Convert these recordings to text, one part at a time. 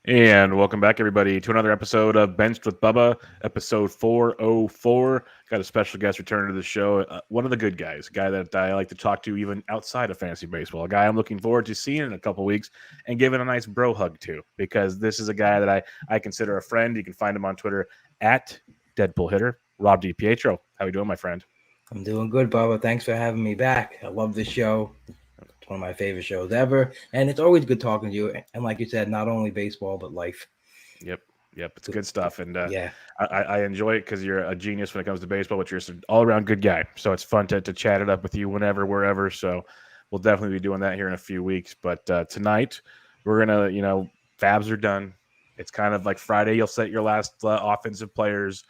And welcome back, everybody, to another episode of Benched with Bubba, episode 404. Got a special guest returning to the show, one of the good guys, a guy that I like to talk to even outside of fantasy baseball, a guy I'm looking forward to seeing in a couple weeks and giving a nice bro hug to, because this is a guy that I consider a friend. You can find him on Twitter at Deadpool Hitter, Rob DiPietro. How you doing, my friend? I'm doing good, Bubba. Thanks for having me back. I love this show. It's one of my favorite shows ever. And it's always good talking to you. And like you said, not only baseball, but life. Yep. Yep. It's good stuff. And Yeah. I enjoy it because you're a genius when it comes to baseball, but you're just an all around good guy. So it's fun to chat it up with you whenever, wherever. So we'll definitely be doing that here in a few weeks. But tonight, we're going to, Fabs are done. It's kind of like Friday, you'll set your last offensive players,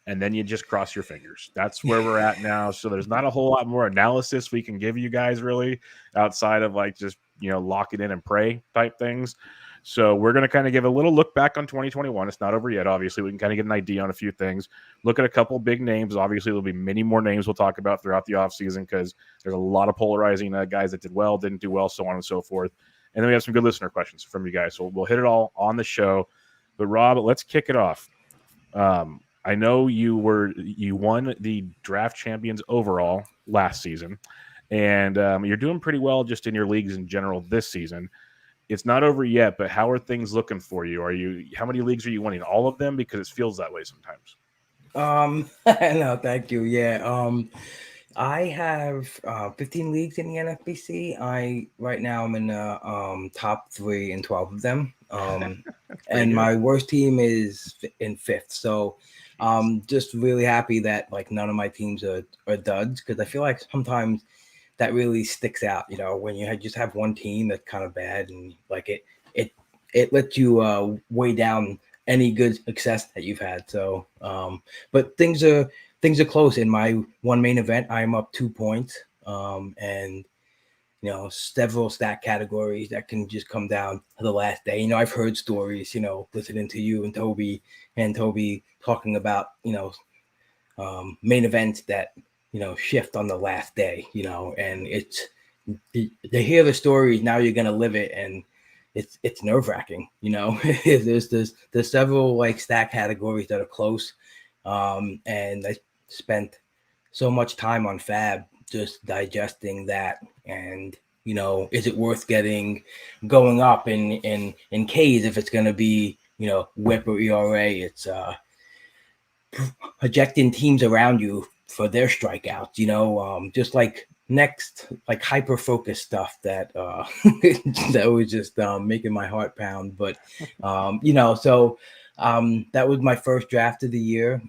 and then you just cross your fingers. That's where we're at now. So there's not a whole lot more analysis we can give you guys, really, outside of like just, lock it in and pray type things. So we're going to kind of give a little look back on 2021. It's not over yet, obviously. We can kind of get an idea on a few things. Look at a couple big names. Obviously, there'll be many more names we'll talk about throughout the offseason because there's a lot of polarizing guys that did well, didn't do well, so on and so forth. And then we have some good listener questions from you guys. So we'll hit it all on the show. But Rob, let's kick it off. I know you won the draft champions overall last season, and you're doing pretty well just in your leagues in general this season. It's not over yet, but how are things looking for you? How many leagues are you winning? All of them? Because it feels that way sometimes. No, thank you. Yeah. I have 15 leagues in the NFBC. Right now I'm in the top 3 in 12 of them. That's pretty And good. my worst team is in 5th. So just really happy that like none of my teams are duds, because I feel like sometimes that really sticks out, when you just have one team that's kind of bad, and like it lets you weigh down any good success that you've had. So but things are close. In my one main event, I'm up 2 points. And several stat categories that can just come down to the last day. I've heard stories, listening to you and Toby talking about, main events that, shift on the last day, and it's to hear the stories. Now you're going to live it. And it's nerve wracking, there's several like stat categories that are close. And I spent so much time on Fab just digesting that. And is it worth going up in K's if it's going to be whip or ERA? It's projecting teams around you for their strikeouts, just like next like hyper focused stuff that that was just making my heart pound. But so that was my first draft of the year,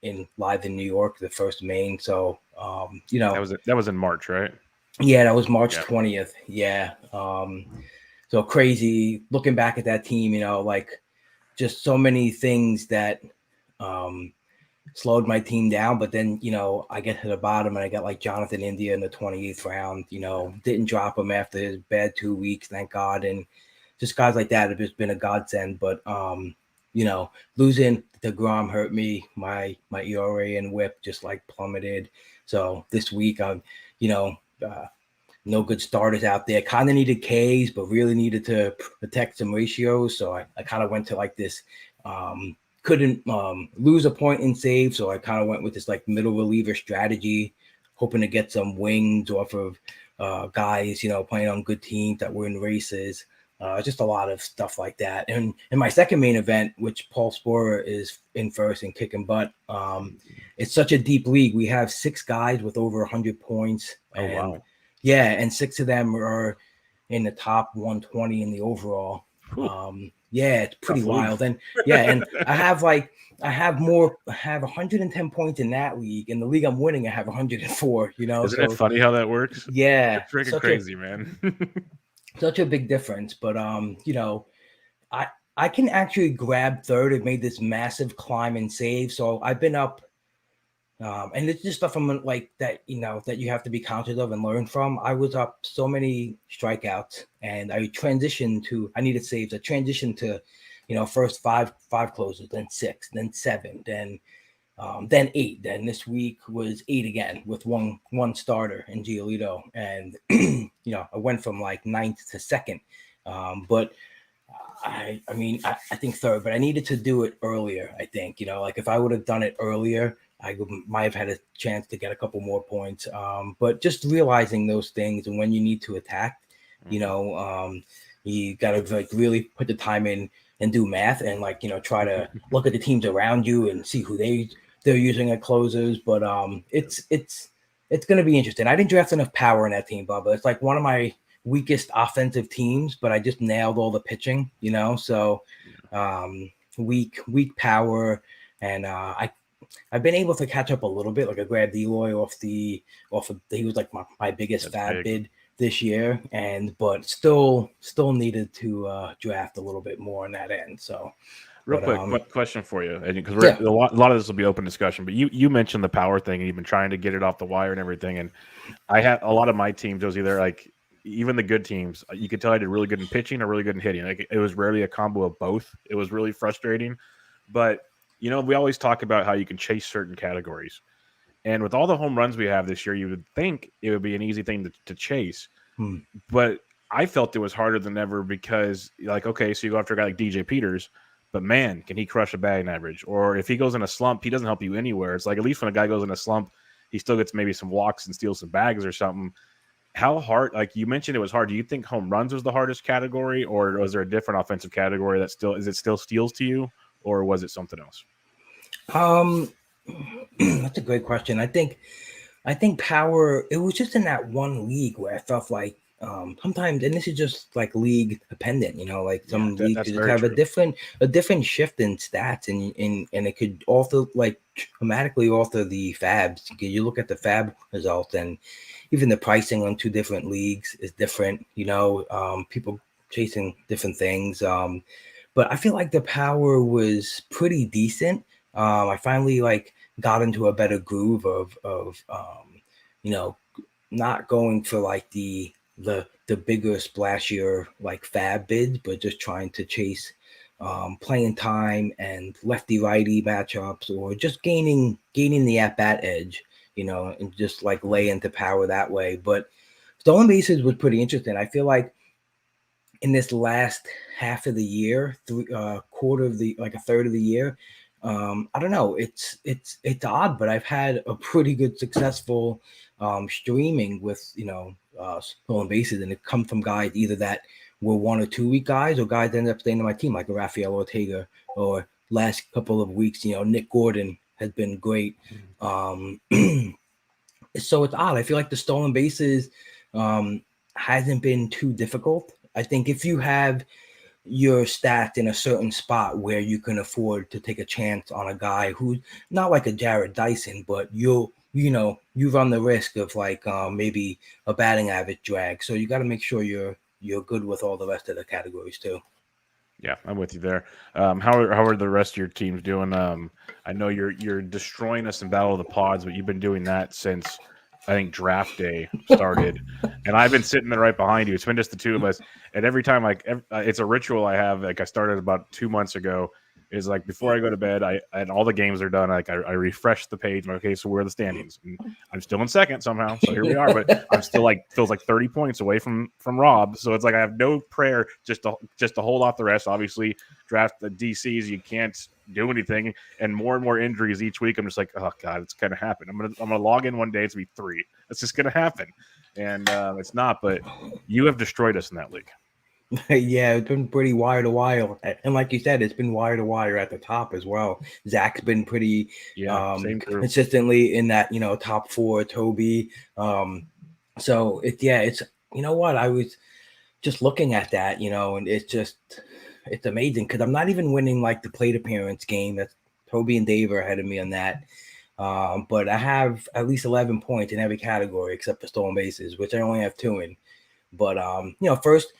in live in New York, the first main. So That was in March, right? yeah, that was March Yeah. 20th. Yeah. So crazy looking back at that team, like just so many things that um slowed my team down. But then, I get to the bottom and I got like Jonathan India in the 28th round, didn't drop him after his bad 2 weeks, thank God. And just guys like that have just been a godsend. But, losing DeGrom hurt me. My ERA and whip just like plummeted. So this week you know, uh, no good starters out there. Kind of needed Ks, but really needed to protect some ratios. So I kind of went to like this, couldn't lose a point in save. So I kind of went with this like middle reliever strategy, hoping to get some wings off of guys, playing on good teams that were in races. Just a lot of stuff like that. And in my second main event, which Paul Sporer is in first and kicking butt, it's such a deep league. We have 6 guys with over 100 points. Oh, And wow. yeah, and 6 of them are in the top 120 in the overall. Whew, Yeah, it's pretty tough league. wild. And yeah, and I have 110 points in that league. In the league I'm winning, I have 104. Isn't it So funny how that works? yeah, It's freaking crazy, man. such a big difference. But I I can actually grab third. It made this massive climb and save. So I've been up. And it's just stuff from like that, that you have to be conscious of and learn from. I was up so many strikeouts, and I needed saves. I transitioned to, first five closers, then 6, then 7, then 8. Then this week was 8 again with one starter in Giolito. And, I went from like 9th to 2nd. But I mean, I think third, but I needed to do it earlier. I think, like if I would have done it earlier, might have had a chance to get a couple more points. But just realizing those things and when you need to attack, you got to like really put the time in and do math and like, try to look at the teams around you and see who they're using at closers. But it's going to be interesting. I didn't draft enough power in that team, Bubba. It's like one of my weakest offensive teams, but I just nailed all the pitching, so weak power. And I've been able to catch up a little bit. Like I grabbed Eloy he was like my biggest fab bid this year, but still needed to draft a little bit more on that end. So real quick question for you, because a lot of this will be open discussion, but you mentioned the power thing and you've been trying to get it off the wire and everything. And I had a lot of my teams, it was either like, even the good teams, you could tell I did really good in pitching or really good in hitting. Like it was rarely a combo of both. It was really frustrating. But, we always talk about how you can chase certain categories. And with all the home runs we have this year, you would think it would be an easy thing to chase. But I felt it was harder than ever because, like, okay, so you go after a guy like DJ Peters, but man, can he crush a batting average? Or if he goes in a slump, he doesn't help you anywhere. It's like at least when a guy goes in a slump, he still gets maybe some walks and steals some bags or something. How hard, like you mentioned it was hard. Do you think home runs was the hardest category, or was there a different offensive category that still steals to you, or was it something else? That's a great question. I think power, it was just in that one league where I felt like sometimes, and this is just like league dependent, like some leagues just have a different shift in stats and it could also like dramatically alter the fabs. You look at the fab results and even the pricing on two different leagues is different, people chasing different things. But I feel like the power was pretty decent. I finally like got into a better groove of not going for like the bigger splashier like fab bids, but just trying to chase playing time and lefty righty matchups, or just gaining the at bat edge, and just like lay into power that way. But stolen bases was pretty interesting. I feel like in this last half of the year, quarter of the like a third of the year, I don't know. It's odd, but I've had a pretty good successful streaming with stolen bases, and it come from guys either that were 1 or 2 week guys or guys that ended up staying on my team, like a Rafael Ortega, or last couple of weeks, Nick Gordon has been great. So it's odd. I feel like the stolen bases hasn't been too difficult. I think if you have your stats in a certain spot where you can afford to take a chance on a guy who's not like a Jared Dyson, but you run the risk of like maybe a batting average drag. So you got to make sure you're good with all the rest of the categories too. Yeah, I'm with you there. How are the rest of your teams doing? I know you're destroying us in Battle of the Pods, but you've been doing that since I think draft day started, and I've been sitting there right behind you. It's been just the two of us, and every time it's a ritual I have. Like I started about 2 months ago. Is like before I go to bed, and all the games are done. Like I refresh the page. I'm like, okay, so where are the standings? And I'm still in second somehow. So here we are, but I'm still like feels like 30 points away from Rob. So it's like I have no prayer just to hold off the rest. Obviously, draft the DCs, you can't do anything, and more injuries each week. I'm just like, oh god, it's gonna happen. I'm gonna log in one day. It's gonna be 3. It's just gonna happen, and it's not. But you have destroyed us in that league. Yeah, it's been pretty wire to wire, and like you said, it's been wire to wire at the top as well. Zach's been pretty consistently in that top 4. Toby, so it's what I was just looking at that, and it's amazing because I'm not even winning like the plate appearance game. That's Toby and Dave are ahead of me on that. But I have at least 11 points in every category except for stolen bases, which I only have 2 in. But first.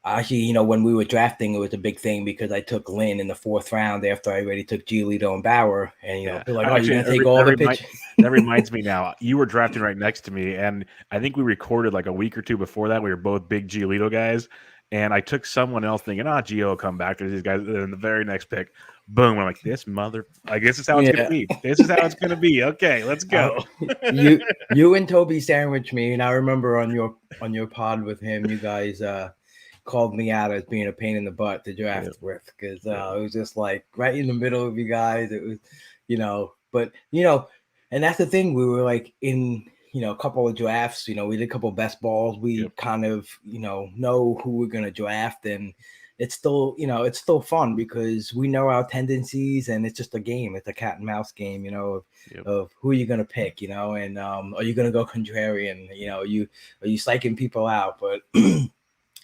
Actually, when we were drafting, it was a big thing because I took Lynn in the 4th round after I already took Giolito and Bauer. And, they're like, you're going to take all the pitch. That reminds me now. You were drafting right next to me. And I think we recorded like a week or 2 before that. We were both big Giolito guys. And I took someone else thinking, Gio will come back to these guys. And the very next pick, boom. I'm like, I guess this is how it's going to be. This is how it's going to be. Okay, let's go. You and Toby sandwiched me. And I remember on your pod with him, you guys called me out as being a pain in the butt to draft with, because it was just like right in the middle of you guys. It was, but and that's the thing. We were like in, a couple of drafts. We did a couple of best balls. We kind of, know who we're gonna draft, and it's still, it's still fun because we know our tendencies, and it's just a game. It's a cat and mouse game, of who are you gonna pick, and are you gonna go contrarian? Are you psyching people out? But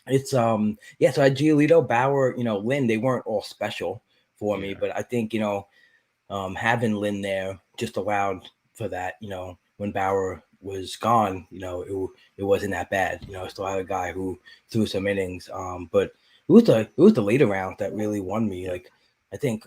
it's so at Giolito, Bauer, Lynn, they weren't all special for me, but I think having Lynn there just allowed for that. When Bauer was gone, it wasn't that bad. Still had a guy who threw some innings. But it was the later round that really won me. Like I think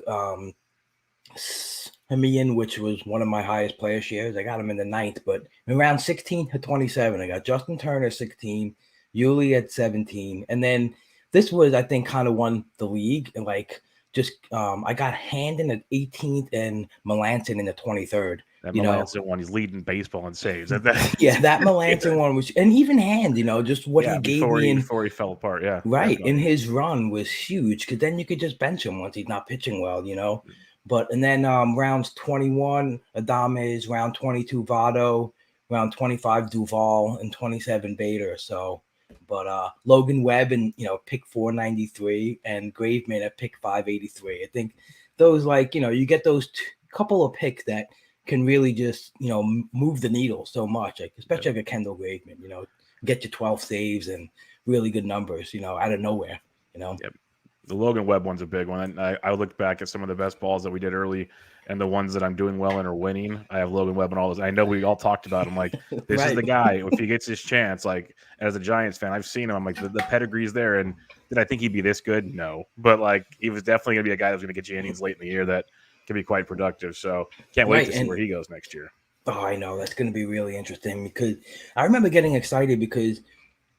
Hemian, which was one of my highest player shares, I got him in the 9th, but in round 16 to 27, I got Justin Turner 16, Yuli at 17, and then this was, I think, kind of won the league, and like just I got Hand in the 18th and Melanson in the 23rd. That Melanson one, he's leading baseball in saves. That Melanson one was, and even Hand, just what he gave me before he fell apart. Yeah, right. In his run was huge, because then you could just bench him once he's not pitching well, But and then rounds 21, Adames, round 22, Votto, round 25, Duval, and 27, Bader. So, but Logan Webb and pick 493 and Graveman at pick 583. I think those, like, you get those couple of picks that can really just move the needle so much, like especially like a Kendall Graveman, get you 12 saves and really good numbers, out of nowhere, Yep. The Logan Webb one's a big one. I looked back at some of the best balls that we did early, and the ones that I'm doing well in are winning. I have Logan Webb and all those. I know we all talked about him. Like, this is the guy. If he gets his chance, like, as a Giants fan, I've seen him. I'm like, the pedigree's there. And did I think he'd be this good? No. But, like, he was definitely going to be a guy that was going to get you innings late in the year that can be quite productive. So can't wait to see where he goes next year. Oh, I know. That's going to be really interesting, because I remember getting excited because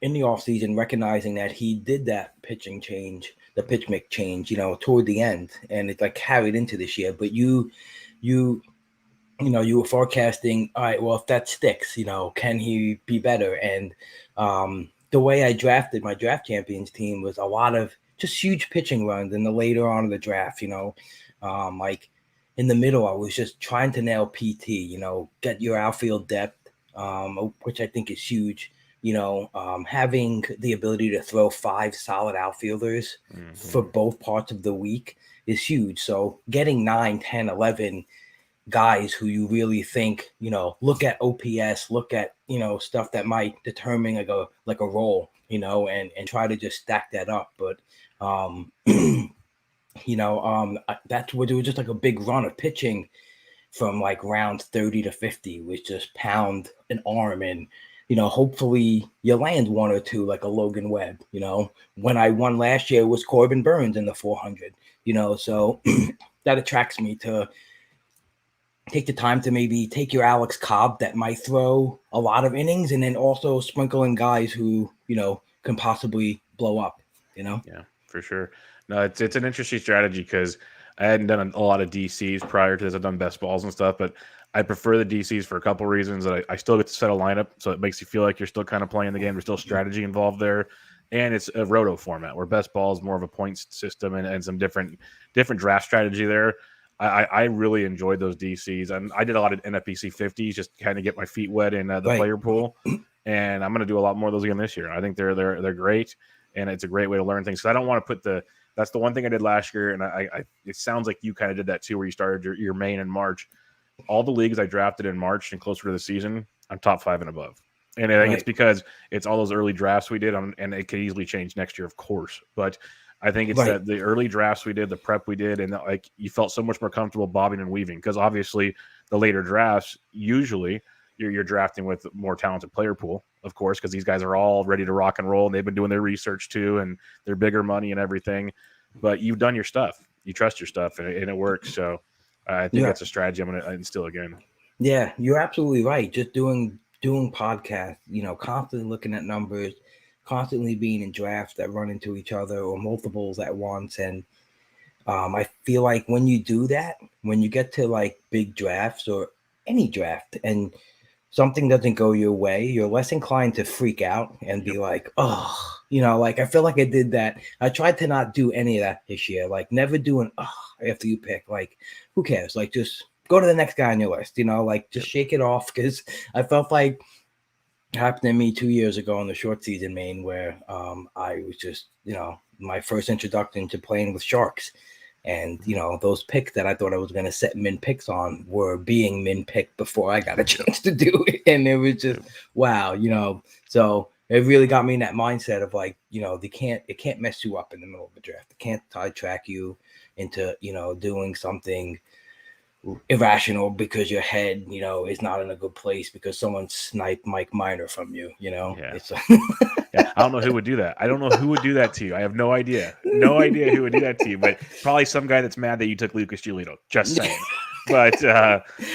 in the offseason, recognizing that he did that pitching change, the pitch mix change, toward the end, and it like carried into this year. But you were forecasting, all right, well, if that sticks, can he be better? And the way I drafted my draft champions team was a lot of just huge pitching runs in the later on of the draft, like in the middle, I was just trying to nail PT, get your outfield depth, which I think is huge. Having the ability to throw 5 solid outfielders for both parts of the week is huge. So getting 9, 10, 11 guys who you really think, look at OPS, look at, stuff that might determine like a role, and try to just stack that up. But, that's what it was, just like a big run of pitching from like round 30 to 50, which just pound an arm, and hopefully you land one or two like a Logan Webb. When I won last year, it was Corbin Burns in the 400, so that attracts me to take the time to maybe take your Alex Cobb that might throw a lot of innings, and then also sprinkle in guys who, can possibly blow up, Yeah, for sure. No, it's an interesting strategy, because I hadn't done a lot of DCs prior to this. I've done best balls and stuff, but I prefer the DCs for a couple reasons. I still get to set a lineup, so it makes you feel like you're still kind of playing the game. There's still strategy involved there, and it's a roto format where best ball is more of a points system and some different draft strategy there. I really enjoyed those DCs, and I did a lot of NFBC 50s just to kind of get my feet wet in the player pool, and I'm going to do a lot more of those again this year. I think they're great, and it's a great way to learn things. So I don't want to put that's the one thing I did last year, and I it sounds like you kind of did that too, where you started your main in March. All the leagues I drafted in March and closer to the season, I'm top 5 and above. And I think it's because it's all those early drafts we did, and it could easily change next year, of course. But I think it's that the early drafts we did, the prep we did, and like you felt so much more comfortable bobbing and weaving, because obviously the later drafts, usually you're drafting with more talented player pool, of course, because these guys are all ready to rock and roll, and they've been doing their research too, and they're bigger money and everything. But you've done your stuff. You trust your stuff, and it works. So I think that's a strategy I'm going to instill again. Yeah, you're absolutely right. Just doing podcasts, constantly looking at numbers, constantly being in drafts that run into each other or multiples at once. And I feel like when you do that, when you get to like big drafts or any draft, and something doesn't go your way, you're less inclined to freak out and be like, oh, like I feel like I did that. I tried to not do any of that this year, like never doing after you pick. Like, who cares? Like, just go to the next guy on your list, like just shake it off. Because I felt like it happened to me 2 years ago in the short season main where I was just, my first introduction to playing with sharks. And, those picks that I thought I was going to set min picks on were being min picked before I got a chance to do it. And it was just, wow, so it really got me in that mindset of like, it can't mess you up in the middle of a draft. It can't sidetrack you into, doing something irrational because your head, is not in a good place because someone sniped Mike Miner from you, Yeah. It's Yeah, I don't know who would do that. I don't know who would do that to you. I have no idea. No idea who would do that to you, but probably some guy that's mad that you took Lucas Giolito. Just saying. But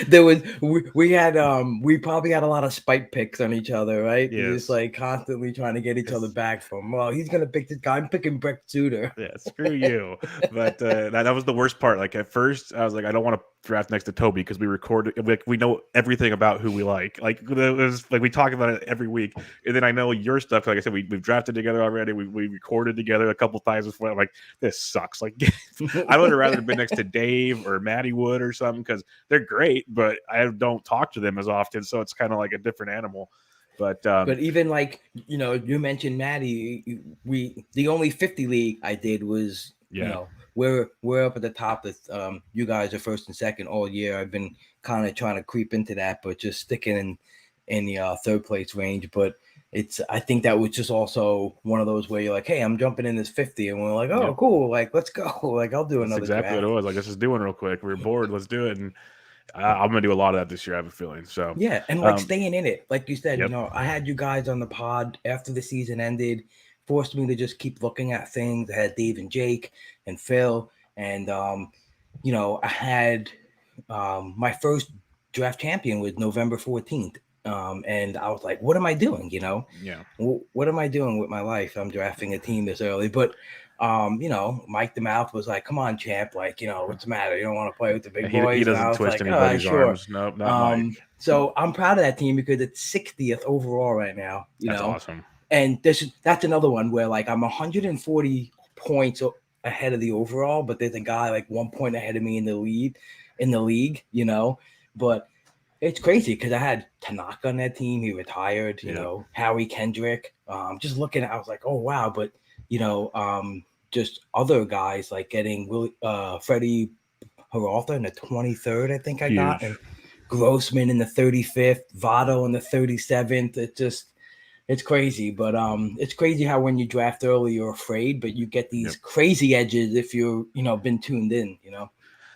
there was we probably had a lot of spike picks on each other, right? Yes. Just like constantly trying to get each other back from. Well, he's gonna pick this guy. I'm picking Brett Suter. Yeah, screw you. But that was the worst part. Like at first, I was like, I don't want to draft next to Toby because we know everything about who we like. Like it was like we talk about it every week, and then I know your stuff. Like I said, we've drafted together already. We recorded together a couple times before. I'm like, this sucks. Like I would have rather been next to Dave or Matty Wood or something because they're great, but I don't talk to them as often, so it's kind of like a different animal. But even like you mentioned Maddie, the only 50 league I did was we're up at the top with you guys are first and second all year. I've been kind of trying to creep into that, but just sticking in the third place range. But I think that was just also one of those where you're like, hey, I'm jumping in this 50, and we're like, oh, cool, like let's go, like I'll do another. That's exactly draft. what it was. Like let's just do one real quick. We were bored, let's do it. And I'm gonna do a lot of that this year. I have a feeling. So yeah, and like staying in it, like you said, Yep. I had you guys on the pod after the season ended, forced me to just keep looking at things. I had Dave and Jake and Phil, and I had my first draft champion was November 14th, and I was like, what am I doing? Yeah. What am I doing with my life? I'm drafting a team this early, but. Mike the Mouth was like, "Come on, champ! Like, what's the matter? You don't want to play with the big boys?" He doesn't twist anybody's arms. Nope, not Mike. So I'm proud of that team because it's 60th overall right now. That's awesome. And that's another one where like I'm 140 points ahead of the overall, but there's a guy like 1 point ahead of me in the league. But it's crazy because I had Tanaka on that team. He retired. Howie Kendrick. Just looking at, I was like, oh wow, but. Just other guys like getting Freddie Peralta in the 23rd, I think I got, and Grossman in the 35th, Votto in the 37th. It's crazy, but it's crazy how when you draft early, you're afraid, but you get these crazy edges if you're been tuned in.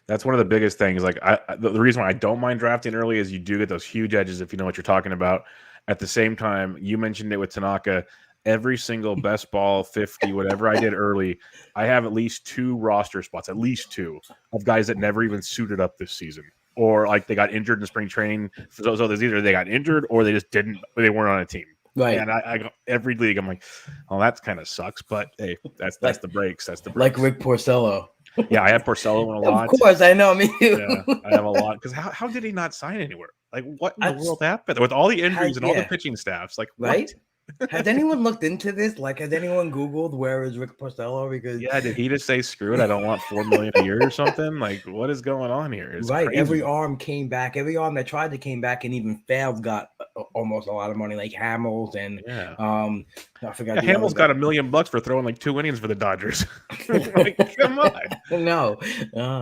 That's one of the biggest things. Like the reason why I don't mind drafting early is you do get those huge edges if you know what you're talking about. At the same time, you mentioned it with Tanaka. Every single best ball 50, whatever I did early, I have at least 2 roster spots, at least 2 of guys that never even suited up this season, or like they got injured in spring training. So there's either they got injured or they just they weren't on a team. Right. And I every league, I'm like, oh, that kind of sucks. But hey, that's the breaks. That's the breaks. Like Rick Porcello. Yeah, I have Porcello in a lot. Of course, I know me too. Yeah, I have a lot because how did he not sign anywhere? Like, what in the world happened with all the injuries and all the pitching staffs? Like, right? What? Has anyone looked into this? Like, has anyone Googled where is Rick Porcello? Because did he just say screw it? I don't want $4 million a year or something. Like, what is going on here? It's right. Crazy. Every arm came back. Every arm that tried to came back and even failed got almost a lot of money. Like Hamels and I forgot. Yeah, Hamels got $1 million for throwing like 2 innings for the Dodgers. Like, come on. No,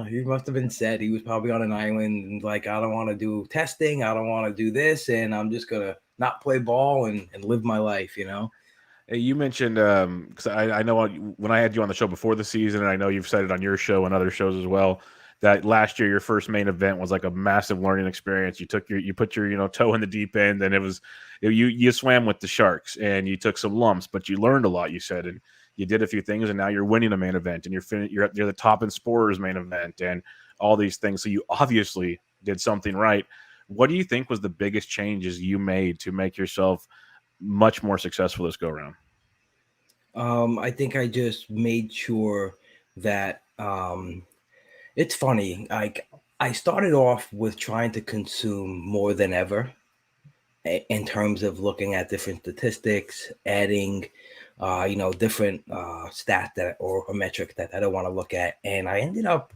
he must have been sad. He was probably on an island and like, I don't want to do testing. I don't want to do this, and I'm just gonna not play ball and live my life, Hey, you mentioned because I know when I had you on the show before the season, and I know you've said it on your show and other shows as well, that last year your first main event was like a massive learning experience. You put your toe in the deep end, and it was you swam with the sharks and you took some lumps, but you learned a lot. You said, and you did a few things, and now you're winning a main event, and you're the top in Sporers main event, and all these things. So you obviously did something right. What do you think was the biggest changes you made to make yourself much more successful this go around? I think I just made sure that it's funny. Like I started off with trying to consume more than ever, in terms of looking at different statistics, adding, different stat that or a metric that I don't want to look at. And I ended up,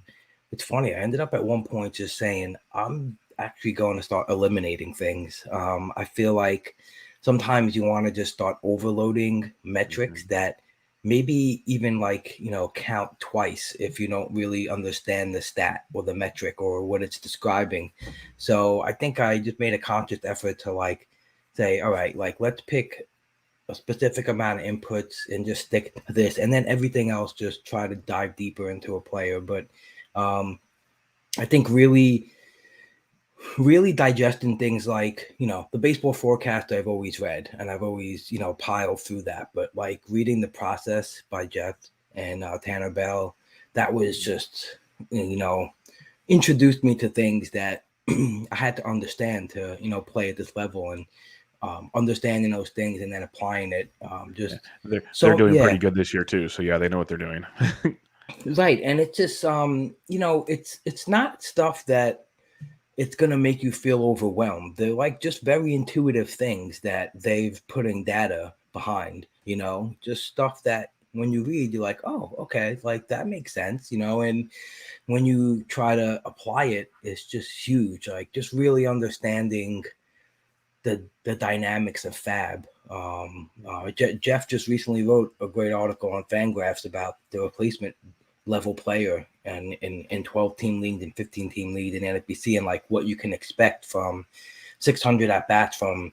it's funny, I ended up at one point just saying, I'm actually going to start eliminating things. I feel like sometimes you want to just start overloading metrics that maybe even count twice if you don't really understand the stat or the metric or what it's describing. So I think I just made a conscious effort to say, all right, let's pick a specific amount of inputs and just stick to this, and then everything else just try to dive deeper into a player. But I think really digesting things like the baseball forecast I've always read and I've always piled through that, but reading The Process by Jeff and Tanner Bell, that was just introduced me to things that I had to understand to play at this level, and understanding those things and then applying it. They're doing pretty good this year too, so yeah, they know what they're doing. Right, and it's just it's not stuff that it's going to make you feel overwhelmed. They're just very intuitive things that they've putting data behind, just stuff that when you read, you're like, oh, okay, that makes sense, and when you try to apply it, it's just huge. Just really understanding the dynamics of fab. Jeff just recently wrote a great article on Fangraphs about the replacement level player and in 12 team leagues and 15 team league in NFBC, and what you can expect from 600 at bats from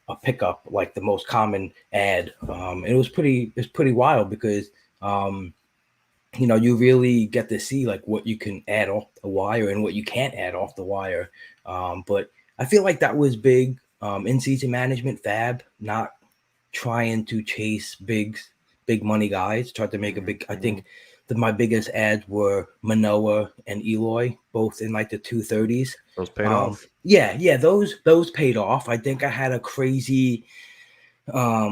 a pickup, the most common ad. It was pretty wild because you really get to see what you can add off the wire and what you can't add off the wire. But I feel like that was big in season management. Fab not trying to chase big money guys, tried to make a big. I think my biggest ads were Manoah and Eloy, both in the 230s. Those paid off. Yeah, those paid off. I think I had a crazy a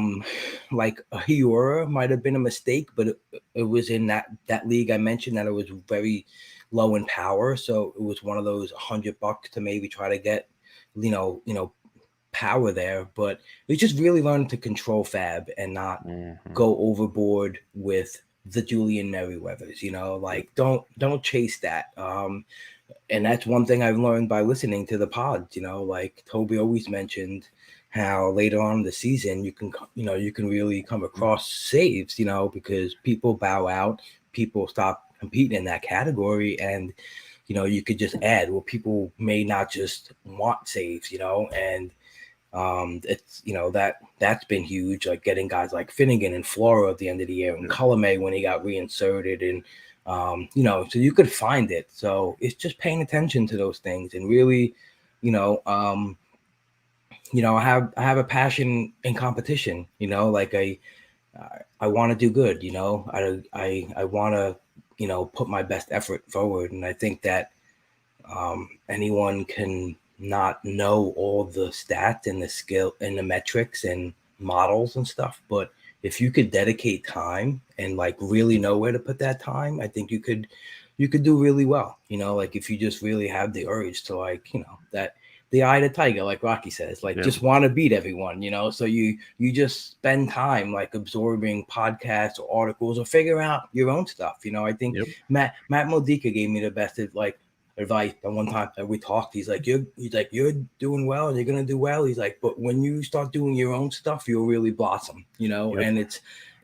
Hiura might have been a mistake, but it was in that league I mentioned that it was very low in power, so it was one of those $100 to maybe try to get power there. But it's just really learning to control fab and not go overboard with the Julian Merriweathers, don't chase that. And that's one thing I've learned by listening to the pods, Toby always mentioned how later on in the season you can really come across saves, because people bow out, people stop competing in that category, and you could just add, well, people may not just want saves, and it's that's been huge, getting guys like Finnegan and Flora at the end of the year, and Colomay when he got reinserted, and so you could find it. So it's just paying attention to those things and really I have a passion in competition, I want to do good, I want to put my best effort forward, and I think that anyone can not know all the stats and the skill and the metrics and models and stuff, but if you could dedicate time and really know where to put that time, I think you could do really well. If you just really have the urge to that the eye of the tiger, like Rocky says, just want to beat everyone, so you just spend time absorbing podcasts or articles or figure out your own stuff. I think Matt Modica gave me the best advice. And one time that we talked, he's like, you're doing well and you're gonna do well. He's like, but when you start doing your own stuff, you'll really blossom, and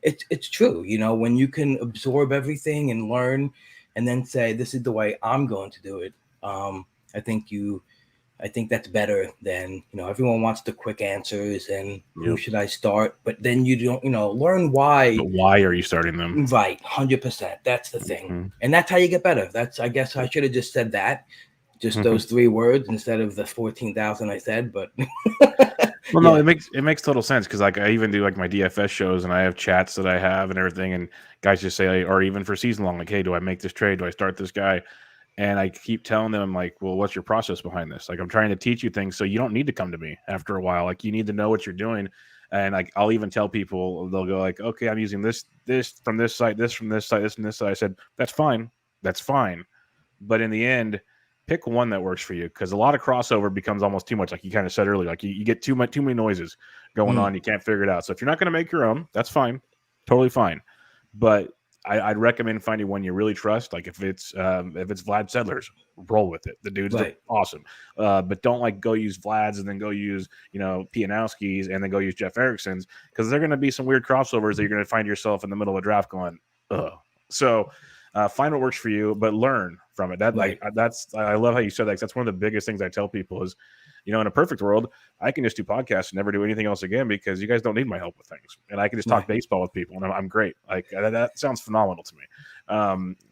it's true, when you can absorb everything and learn and then say, this is the way I'm going to do it. I think that's better than, everyone wants the quick answers and who should I start? But then you don't, learn why. But why are you starting them? Right. 100%. That's the thing. And that's how you get better. I guess I should have just said that. Just those 3 words instead of the 14,000 I said, but well, no, it makes total sense, because I even do my DFS shows and I have chats that I have and everything, and guys just say, or even for season long, hey, do I make this trade? Do I start this guy? And I keep telling them, well, what's your process behind this? I'm trying to teach you things so you don't need to come to me after a while. You need to know what you're doing. And I'll even tell people, they'll go okay, I'm using this from this site, this from this site, this from this site. I said, that's fine. But in the end, pick one that works for you, because a lot of crossover becomes almost too much. Like you kind of said earlier, like you get too many noises going on. You can't figure it out. So if you're not going to make your own, that's fine, totally fine. But I'd recommend finding one you really trust. Like if it's Vlad Sedler's, roll with it. The dude's awesome. But don't like go use Vlad's and then go use Pianowski's and then go use Jeff Erickson's, because they're going to be some weird crossovers that you're going to find yourself in the middle of a draft going, ugh. So find what works for you, but learn from it. I love how you said that. That's one of the biggest things I tell people is, in a perfect world, I can just do podcasts and never do anything else again, because you guys don't need my help with things, and I can just talk baseball with people, and I'm great. Like that sounds phenomenal to me.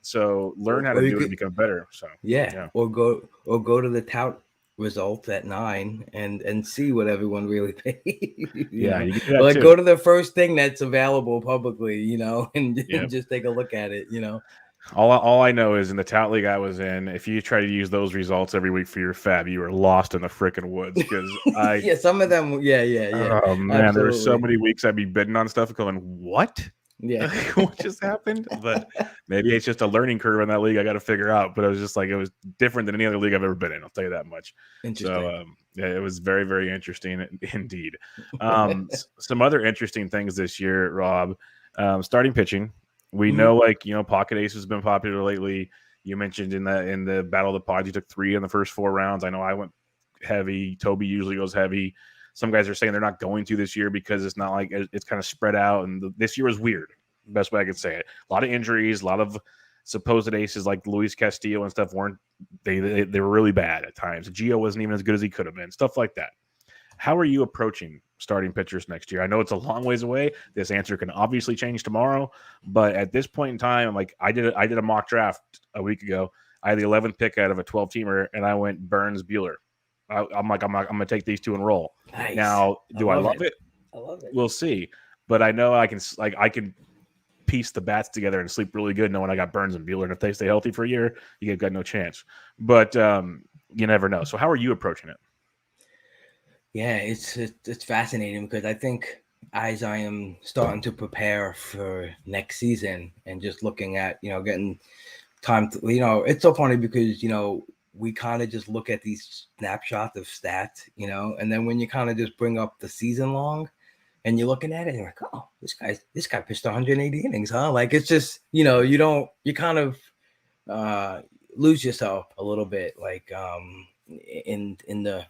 So learn how to do it and become better. So or go to the tout results at 9 and see what everyone really paid. You can do that too. Go to the first thing that's available publicly, and just take a look at it. All I know is in the tout league I was in, if you try to use those results every week for your fab, you are lost in the freaking woods. Because some of them, Oh man, absolutely. there were so many weeks I'd be bidding on stuff, going, what? Yeah, what just happened? But maybe it's just a learning curve in that league I got to figure out. But it was just like, it was different than any other league I've ever been in. I'll tell you that much. So it was very, very interesting indeed. Some other interesting things this year, Rob. Starting pitching. We know, Pocket Ace has been popular lately. You mentioned in the Battle of the Pods, you took 3 in the first 4 rounds. I know I went heavy. Toby usually goes heavy. Some guys are saying they're not going to this year because it's not like it's kind of spread out. And this year was weird. Best way I could say it. A lot of injuries, a lot of supposed aces like Luis Castillo and stuff they were really bad at times. Gio wasn't even as good as he could have been. Stuff like that. How are you approaching starting pitchers next year? I know it's a long ways away. This answer can obviously change tomorrow, but at this point in time, I'm like, I did a mock draft a week ago. I had the 11th pick out of a 12-teamer, and I went Burns Buehler. I'm going to take these 2 and roll. Nice. Now, do I love it? I love it. We'll see. But I know I can piece the bats together and sleep really good knowing I got Burns and Buehler. And if they stay healthy for a year, you got no chance. But you never know. So how are you approaching it? Yeah, it's fascinating, because I think as I am starting to prepare for next season and just looking at, getting time to, it's so funny because, we kind of just look at these snapshots of stats, and then when you kind of just bring up the season long and you're looking at it, you're like, oh, this guy pitched 180 innings, huh? Like, it's just, you kind of lose yourself a little bit, like in the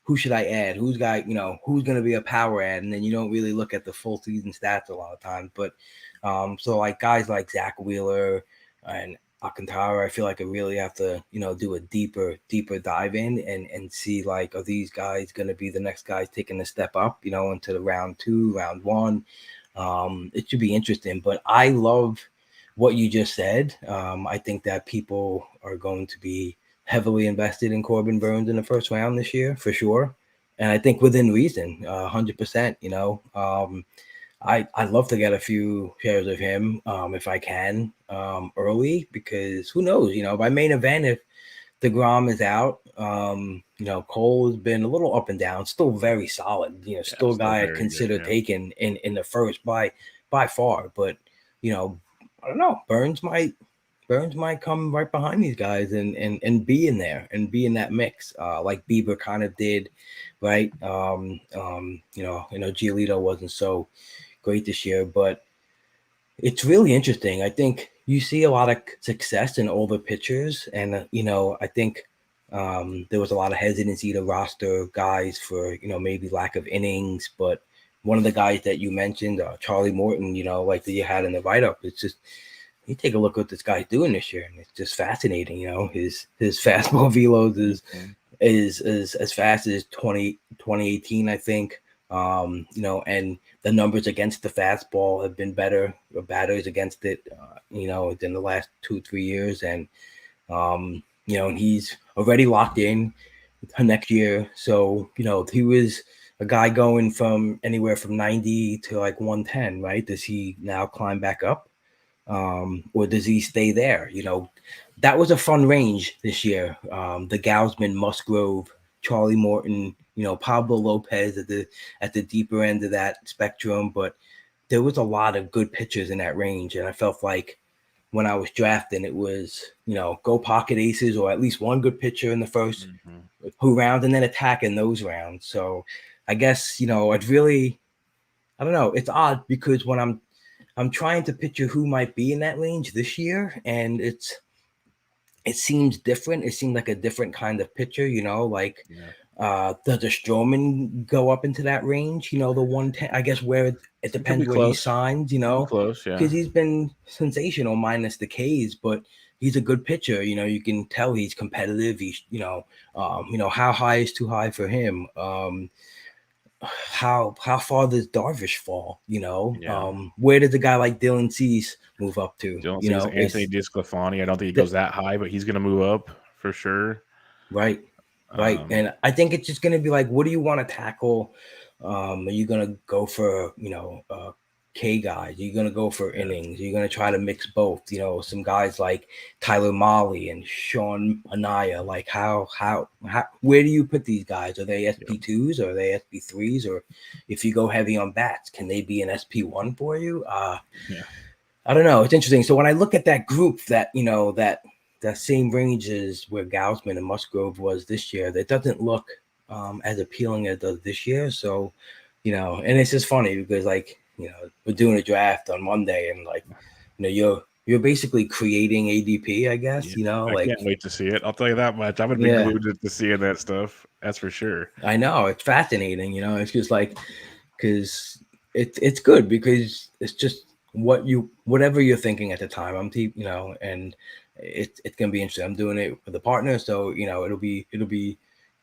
who should I add? Who's going to be a power add? And then you don't really look at the full season stats a lot of times. But so like guys like Zach Wheeler and Alcantara, I feel like I really have to, do a deeper dive in and see, like, are these guys going to be the next guys taking a step up, into the round 2, round 1? It should be interesting. But I love what you just said. I think that people are going to be heavily invested in Corbin Burns in the first round this year, for sure. And I think within reason, 100%, I'd love to get a few shares of him if I can early, because who knows, by main event, if DeGrom is out, Cole has been a little up and down, still very solid, still a guy I'd consider taking in the first by far. But, I don't know, Burns might come right behind these guys and be in there and be in that mix, like Bieber kind of did, right? Giolito wasn't so great this year, but it's really interesting. I think you see a lot of success in older pitchers, and I think there was a lot of hesitancy to roster guys for maybe lack of innings. But one of the guys that you mentioned, Charlie Morton, like that you had in the write-up, it's just, you take a look at what this guy's doing this year, and it's just fascinating. His fastball velos is as fast as 2018, I think. And the numbers against the fastball have been better, or batters against it, than the last 2-3 years. And, and he's already locked in next year. So, he was a guy going from anywhere from 90 to like 110, right? Does he now climb back up? Or does he stay there? That was a fun range this year. The Gausman, Musgrove, Charlie Morton, Pablo Lopez at the deeper end of that spectrum. But there was a lot of good pitchers in that range, and I felt like when I was drafting, it was, go pocket aces or at least one good pitcher in the first Mm-hmm. who round and then attack in those rounds. So I guess, I don't know. It's odd because when I'm trying to picture who might be in that range this year, and it seems different. It seems like a different kind of pitcher, like Yeah. does a Stroman go up into that range? The 110, I guess where it It could be depends where he close. signs, Could be close. Yeah. because he's been sensational minus the K's, but he's a good pitcher. You can tell he's competitive. He's, how high is too high for him? How far does Darvish fall? Yeah. Where does a guy like Dylan Cease move up to? Don't see Anthony It's DeSclafani. I don't think he the, goes that high, but he's going to move up for sure. right, right. Um, And I think it's just going to be like, what do you want to tackle? Are you going to go for, K guys? Are you going to go for yeah. innings? Are you going to try to mix both? Some guys like Tyler Molly and Sean Anaya. Like where do you put these guys? Are they SP2s or are they SP3s? Or if you go heavy on bats, can they be an SP1 for you? Yeah. I don't know. It's interesting. So when I look at that group that, that same range as where Gausman and Musgrove was this year, that doesn't look as appealing as it does this year. So, and it's just funny because we're doing a draft on Monday and you're basically creating ADP, I guess, Yeah. I can't wait to see it. I'll tell you that much. I'm going to be yeah, glued to seeing that stuff. That's for sure. I know it's fascinating. It's just because it's good because it's just whatever you're thinking at the time. And it's gonna be interesting. I'm doing it with a partner, so it'll be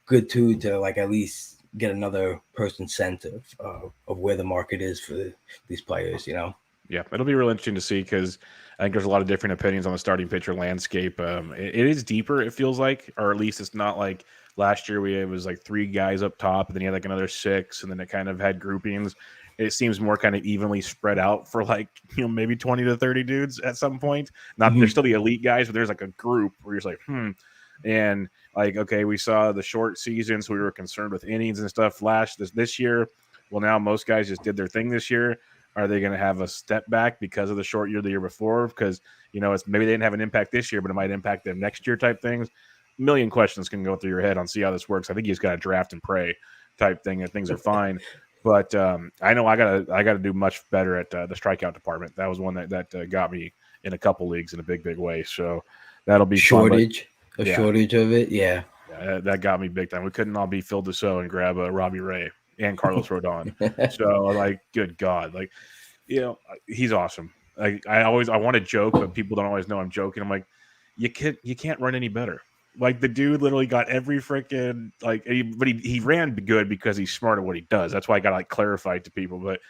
good too to at least get another person's sense of where the market is for these players. Yeah, it'll be real interesting to see because I think there's a lot of different opinions on the starting pitcher landscape. It is deeper, it feels like, or at least it's not like last year it was like 3 guys up top, and then you had like another 6, and then it kind of had groupings. It seems more kind of evenly spread out for maybe 20 to 30 dudes at some point. Not there's Mm-hmm. still the elite guys, but there's like a group where you're just like, and okay, we saw the short season, so we were concerned with innings and stuff this year. Well, now most guys just did their thing this year. Are they going to have a step back because of the short year the year before? Because it's maybe they didn't have an impact this year, but it might impact them next year type things. A million questions can go through your head on see how this works. I think you just got to draft and pray type thing, and things are fine. But I know I gotta do much better at the strikeout department. That was one that got me in a couple leagues in a big way. So that'll be fun. But Shortage of it, yeah. yeah, that got me big time. We couldn't all be Phil Dussault and grab Robbie Ray and Carlos Rodon. So good God, he's awesome. I want to joke, but people don't always know I'm joking. I'm like, you can't run any better. Like the dude literally got every freaking but he ran good because he's smart at what he does. That's why I got clarified to people. But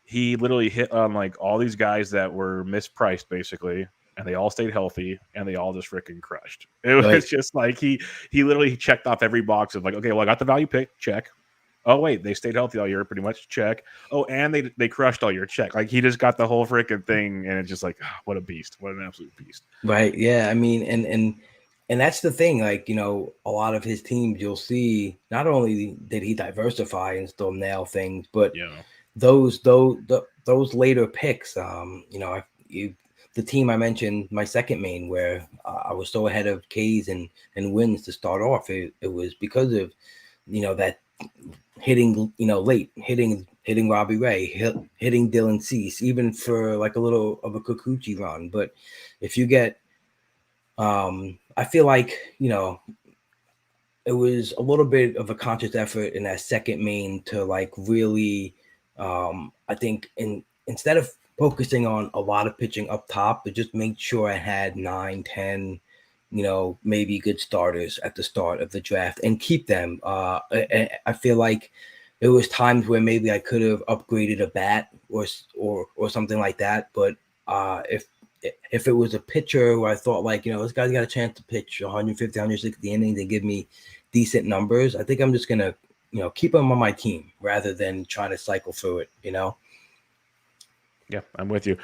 he literally hit on all these guys that were mispriced basically, and they all stayed healthy, and they all just freaking crushed. It was just he literally checked off every box of okay, well I got the value pick, check. Oh wait, they stayed healthy all year, pretty much, check. Oh, and they crushed all year, check. He just got the whole freaking thing, and it's just what a beast, what an absolute beast. Right. Yeah. I mean, and that's the thing. A lot of his teams, you'll see. Not only did he diversify and still nail things, but Yeah. those later picks. The team I mentioned, my second main, where I was so ahead of K's and wins to start off. It was because of that hitting late hitting Robbie Ray, hitting Dylan Cease, even for a little of a Kikuchi run. But if you get I feel like it was a little bit of a conscious effort in that second main to really I think instead of focusing on a lot of pitching up top, but just make sure I had 9-10 maybe good starters at the start of the draft and keep them. I feel like there was times where maybe I could have upgraded a bat or something like that, but if it was a pitcher where I thought this guy's got a chance to pitch 150, 160 innings and give me decent numbers, I think I'm just gonna keep him on my team rather than trying to cycle through it. Yeah, I'm with you.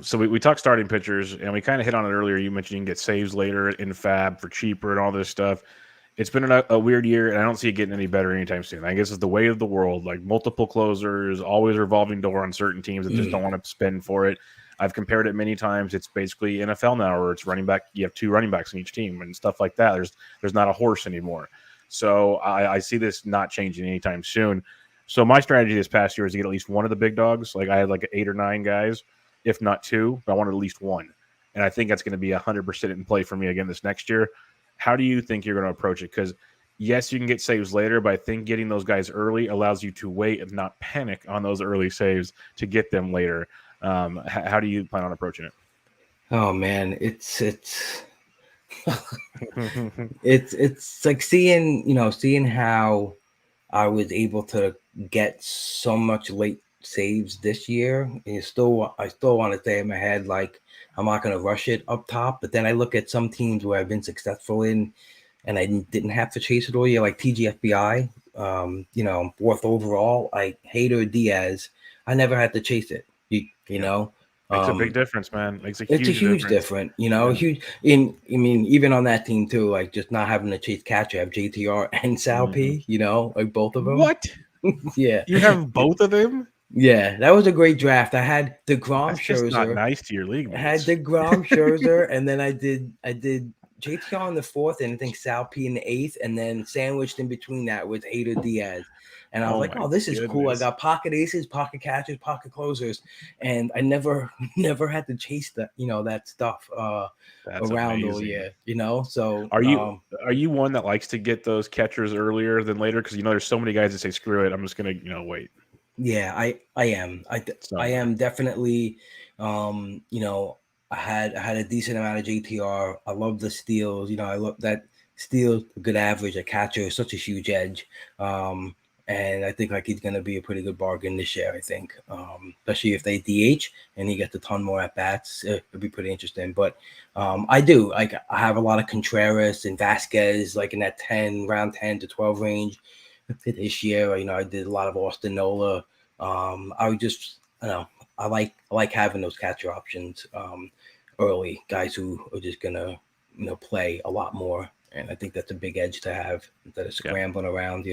So we talked starting pitchers, and we kind of hit on it earlier. You mentioned you can get saves later in Fab for cheaper and all this stuff. It's been a weird year, and I don't see it getting any better anytime soon. I guess it's the way of the world, multiple closers, always revolving door on certain teams that just don't want to spend for it. I've compared it many times. It's basically NFL now, where it's running back. You have 2 running backs in each team and stuff like that. There's not a horse anymore. So I see this not changing anytime soon. So my strategy this past year is to get at least one of the big dogs. Like I had like 8 or 9 guys, if not 2, but I wanted at least one. And I think that's going to be 100% in play for me again this next year. How do you think you're going to approach it? Because yes, you can get saves later, but I think getting those guys early allows you to wait and not panic on those early saves to get them later. How do you plan on approaching it? Oh man, it's like seeing how I was able to get so much late saves this year. And I still want to stay in my head like I'm not going to rush it up top. But then I look at some teams where I've been successful in, and I didn't have to chase it all year, like TGFBI. Fourth overall, I Hader Diaz. I never had to chase it. You know. Makes a big difference, man. Makes a It's a huge huge difference. difference, huge. Even on that team too, like just not having to chase catch, I have JTR and Sal P, like both of them. What? Yeah. You have both of them? Yeah, that was a great draft. I had DeGrom, That's just not Scherzer. nice to your league I had mates. DeGrom, Scherzer, and then I did JTR in the 4th, and I think Sal P in the 8th, and then sandwiched in between that with Hader Diaz. And I was like, my "Oh, this is cool! I goodness. got pocket aces, pocket catchers, pocket closers, and I never had to chase that stuff That's around all amazing. year. So Are you one that likes to get those catchers earlier than later? Because there's so many guys that say, "Screw it, I'm just gonna wait." Yeah, I am. I am definitely. I had a decent amount of JTR. I love the steals. I love that steals, good average. A catcher is such a huge edge. And I think like he's going to be a pretty good bargain this year. I think, especially if they DH and he gets a ton more at bats, it'll be pretty interesting. But I do like I have a lot of Contreras and Vasquez like in that round 10 to 12 range. This year, I did a lot of Austin Nola. I would just, I like having those catcher options early, guys who are just gonna, play a lot more, and I think that's a big edge to have instead of scrambling around.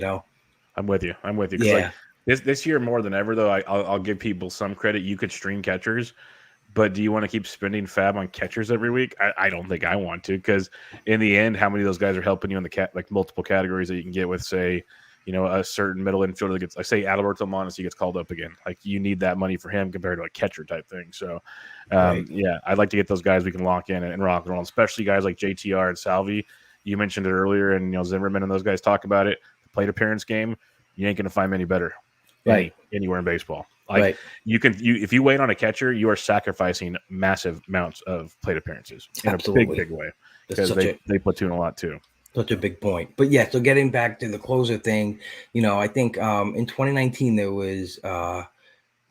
I'm with you. Because like this year more than ever, though, I'll give people some credit. You could stream catchers, but do you want to keep spending fab on catchers every week? I don't think I want to, because in the end, how many of those guys are helping you in the like multiple categories that you can get with, say, a certain middle infielder that gets, like, say, Adalberto Mondesi gets called up again. Like, you need that money for him compared to a catcher type thing. So, yeah, I'd like to get those guys we can lock in and rock and roll, especially guys like JTR and Salvi. You mentioned it earlier, and Zimmerman and those guys talk about it. The plate appearance game, you ain't gonna find many better, anywhere in baseball. Like if you wait on a catcher, you are sacrificing massive amounts of plate appearances in a big way, because they platoon a lot too. Such a big point. But yeah, so getting back to the closer thing, I think in 2019 there was I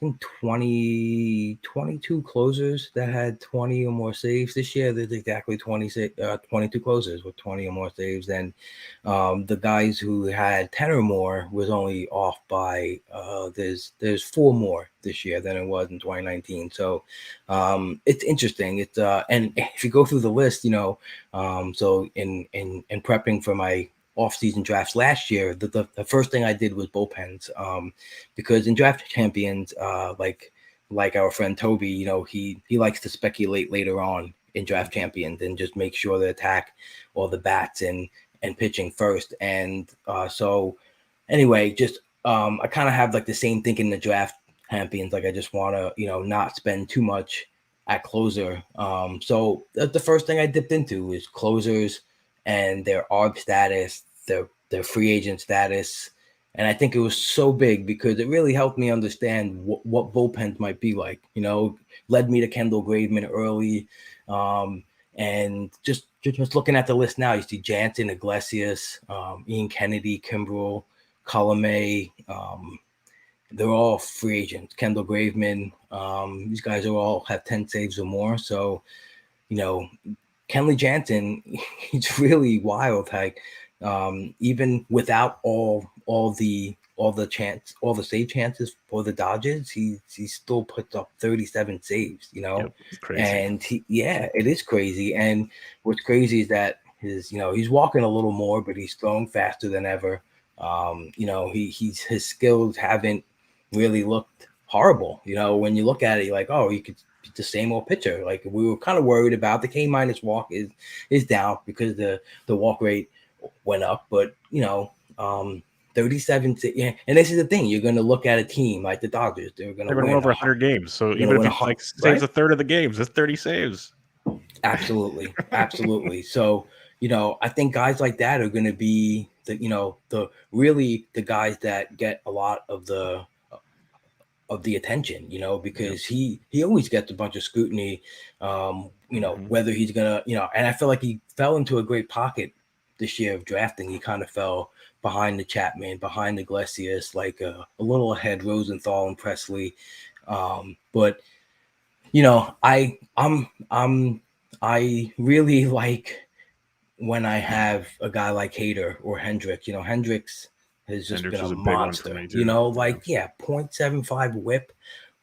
think 22 closers that had 20 or more saves. This year there's exactly 22 closers with 20 or more saves. And the guys who had 10 or more was only off by there's 4 more this year than it was in 2019. So it's interesting. It's and if you go through the list, so in prepping for my off-season drafts last year, the first thing I did was bullpens, because in draft champions, like our friend Toby, he likes to speculate later on in draft champions and just make sure to attack all the bats and pitching first. And so anyway, just I kind of have like the same thing in the draft champions. Like I just want to not spend too much at closer. So the first thing I dipped into is closers and their ARB status, their free agent status. And I think it was so big because it really helped me understand what bullpens might be like, led me to Kendall Graveman early. And just looking at the list now, you see Jansen, Iglesias, Ian Kennedy, Kimbrel, Colomé. They're all free agents. Kendall Graveman, these guys all have 10 saves or more. So, Kenley Jansen, he's really wild. Like, even without all the save chances for the Dodgers, he still puts up 37 saves. It's crazy. And it is crazy. And what's crazy is that he's walking a little more, but he's throwing faster than ever. His skills haven't really looked horrible. When you look at it, you're like, oh, the same old pitcher. Like we were kind of worried about the K- walk is down because the walk rate went up, but 37 yeah, and this is the thing, you're going to look at a team like the Dodgers, they're going to They're going to win win over 100 games. So they're going even to if win he like saves right. a third of the games, that's 30 saves. Absolutely. So I think guys like that are going to be the guys that get a lot of the attention, because he always gets a bunch of scrutiny, whether he's gonna, and I feel like he fell into a great pocket this year of drafting. He kind of fell behind the Chapman, behind the Iglesias, like a little ahead Rosenthal and Presley. But I really like when I have a guy like Hader or Hendricks. Hendricks has just Hendricks been a is a big one for monster. me too. 0.75 whip.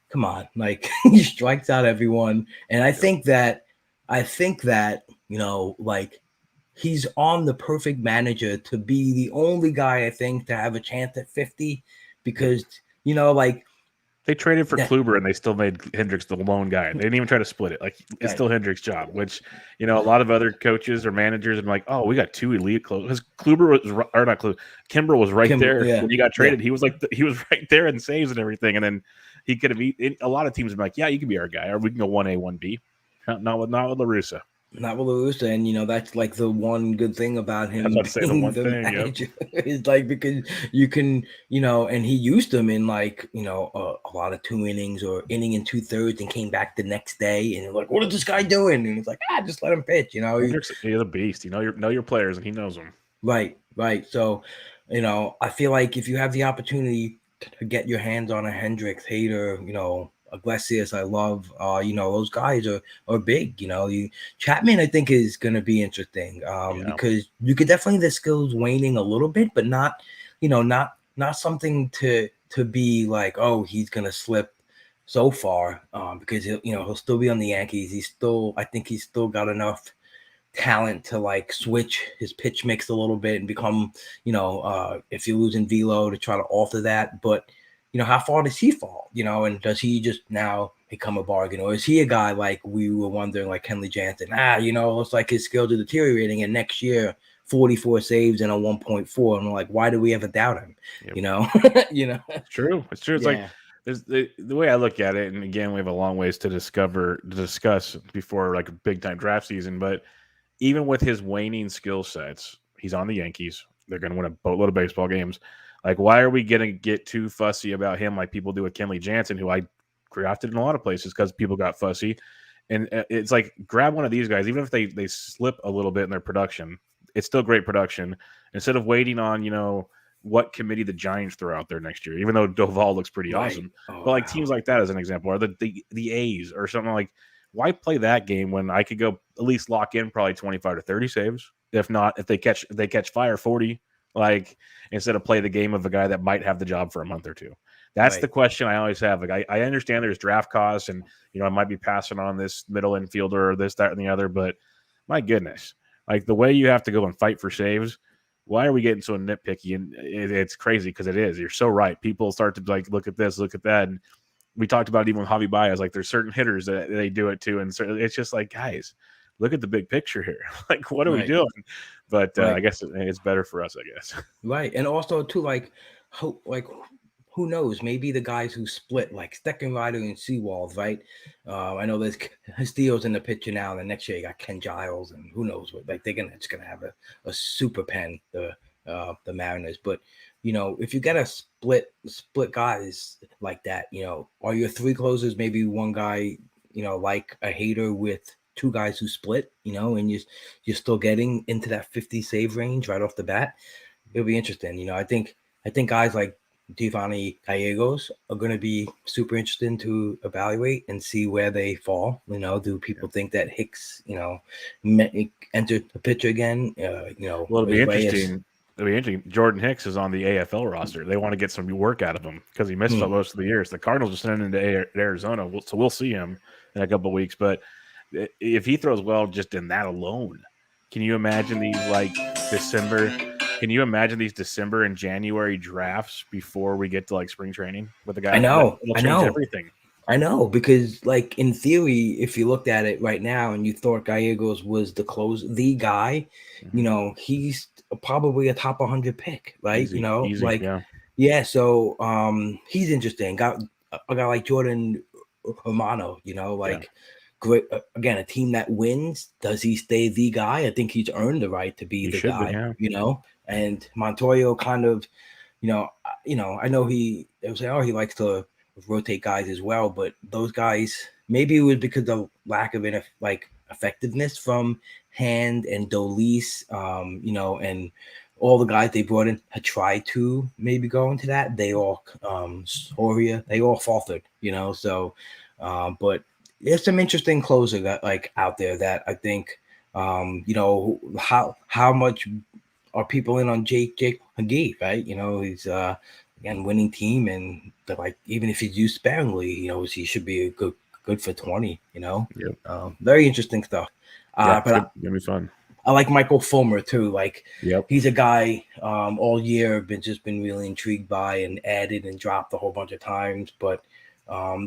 Come on, like he strikes out everyone. And I think that like he's on the perfect manager to be the only guy I think to have a chance at 50, because like they traded for Kluber and they still made Hendricks the lone guy. They didn't even try to split it. Like it's still Hendricks' job, which a lot of other coaches or managers are like, oh, we got two elite closers. Kluber was or not Kluber, Kimbrel was right there when he got traded. He was like he was right there in saves and everything, and then he could have. A lot of teams are like, yeah, you can be our guy, or we can go 1A, 1B. Not with La Russa. Not with Lusa, and that's like the one good thing about him being the manager. Is like because you can, and he used them in like a lot of 2 innings or inning and 2/3, and came back the next day, and you're like, what is this guy doing? And it's like, just let him pitch. He's a beast. Know your players, and he knows them. Right. So, I feel like if you have the opportunity to get your hands on a Hendricks, Hader, Iglesias, I love, those guys are big. Chapman, I think, is going to be interesting, because you could definitely the skills waning a little bit, but not something to be like, oh, he's going to slip so far, because he'll still be on the Yankees. I think he's still got enough talent to like switch his pitch mix a little bit and become, if you're losing velo, to try to alter that. But how far does he fall? And does he just now become a bargain, or is he a guy like we were wondering, like Kenley Jansen? It's like his skills are deteriorating, and next year 44 saves and a 1.4, and we're like, why do we ever doubt him? It's true. It's like there's the way I look at it, and again, we have a long ways to discuss before like a big time draft season, but even with his waning skill sets, he's on the Yankees. They're going to win a boatload of baseball games. Like, why are we going to get too fussy about him like people do with Kenley Jansen, who I drafted in a lot of places because people got fussy? And it's like, grab one of these guys, even if they slip a little bit in their production, it's still great production. Instead of waiting on, what committee the Giants throw out there next year, even though Doval looks pretty awesome. But like teams like that, as an example, or the A's or something like, why play that game when I could go at least lock in probably 25 to 30 saves? If not, if they catch fire 40, like instead of play the game of a guy that might have the job for a month or two. That's the question I always have. Like I understand there's draft costs, and I might be passing on this middle infielder or this, that, and the other, but my goodness, like the way you have to go and fight for saves. Why are we getting so nitpicky? And it's crazy because it is. You're so right. People start to like look at this, look at that, and we talked about it even with Javi Baez. Like there's certain hitters that they do it to, and it's just like, guys, look at the big picture here. Like, what are we doing? But I guess it's better for us, I guess. Right, and also too, like, who knows? Maybe the guys who split, like Steckenrider and Seawald, right? I know there's Castillo's in the picture now, and the next year you got Ken Giles, and who knows what? Like it's gonna have a super pen, the Mariners. But if you get a split guys like that, are your 3 closers maybe one guy, like a Hader with 2 guys who split, and you're still getting into that 50 save range right off the bat? It'll be interesting. I think guys like Giovanni Gallegos are going to be super interesting to evaluate and see where they fall. Do people think that Hicks, entered the picture again? Well, it'll be interesting. It'll be interesting. Jordan Hicks is on the AFL roster. They want to get some work out of him because he missed most of the years. The Cardinals are sending him to Arizona, so we'll see him in a couple of weeks. But if he throws well just in that alone, can you imagine these December? Can you imagine these December and January drafts before we get to spring training with the guy? I know. It'll change everything. I know, because like in theory, if you looked at it right now and you thought Gallegos was the guy, Mhm. he's probably a top 100 pick, right? Easy, yeah, Yeah, so he's interesting. Got a guy like Jordan Romano, yeah. great again, a team that wins. Does he stay the guy? I think he's earned the right to be He the should be, guy, yeah. and Montoya kind of I know they would say, oh, he likes to rotate guys as well, but those guys, maybe it was because of lack of effectiveness from Hand and Dolis, and all the guys they brought in had tried to maybe go into that. They all, Soria, they all faltered, So, but there's some interesting closer that out there that I think, how much are people in on Jake McGee, right? He's again winning team, and they're like, even if he's used sparingly, he should be a good for 20. Yep. Very interesting stuff. Yeah, it's But gonna be fun. I like Michael Fulmer too. Like Yep. he's a guy all year been really intrigued by and added and dropped a whole bunch of times, but.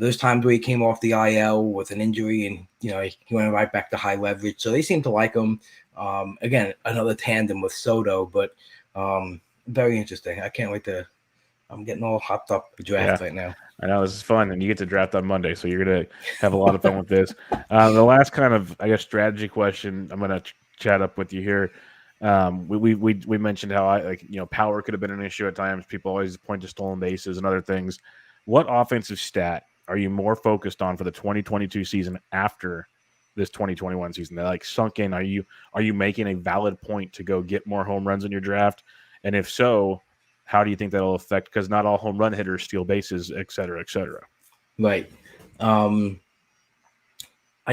There's times where he came off the IL with an injury, and he went right back to high leverage. So they seem to like him. Again, another tandem with Soto, but very interesting. I can't wait to. I'm getting all hopped up the Yeah. draft right now. I know this is fun, and you get to draft on Monday, so you're gonna have a lot of fun with this. The last kind of, I guess, strategy question I'm gonna chat up with you here. We mentioned how power could have been an issue at times. People always point to stolen bases and other things. What offensive stat are you more focused on for the 2022 season after this 2021 season? That sunk in. Are you making a valid point to go get more home runs in your draft? And if so, how do you think that'll affect? Because not all home run hitters steal bases, et cetera, et cetera. Right. I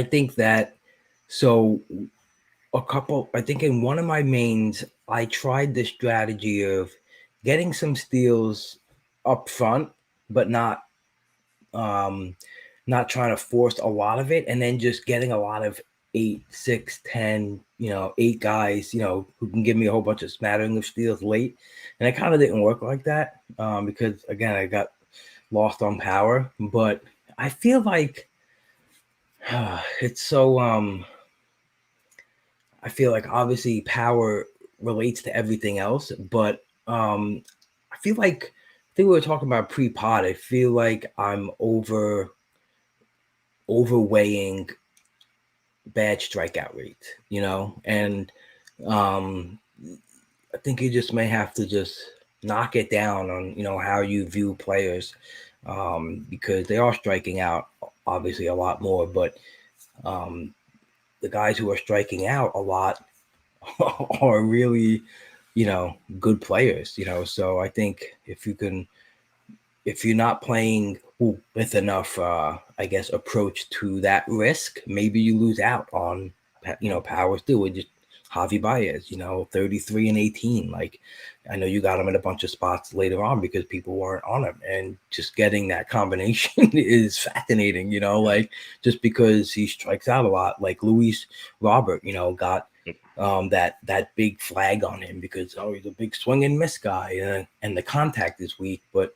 think that so I think in one of my mains, I tried the strategy of getting some steals up front, but not trying to force a lot of it, and then just getting a lot of 8, 6, 10, 8 guys, who can give me a whole bunch of smattering of steals late. And it kind of didn't work like that because, again, I got lost on power. But I feel like it's so I feel like obviously power relates to everything else, but I feel like I think we were talking about pre-pod. I feel like I'm overweighing bad strikeout rate, and I think you just may have to just knock it down on how you view players, because they are striking out obviously a lot more, but the guys who are striking out a lot are really good players, so I think if you're not playing with enough, I guess, approach to that risk, maybe you lose out on, power still with just Javi Baez, 33 and 18. Like, I know you got him in a bunch of spots later on because people weren't on him, and just getting that combination is fascinating, like just because he strikes out a lot, like Luis Robert, got that big flag on him because he's a big swing and miss guy, and the contact is weak, but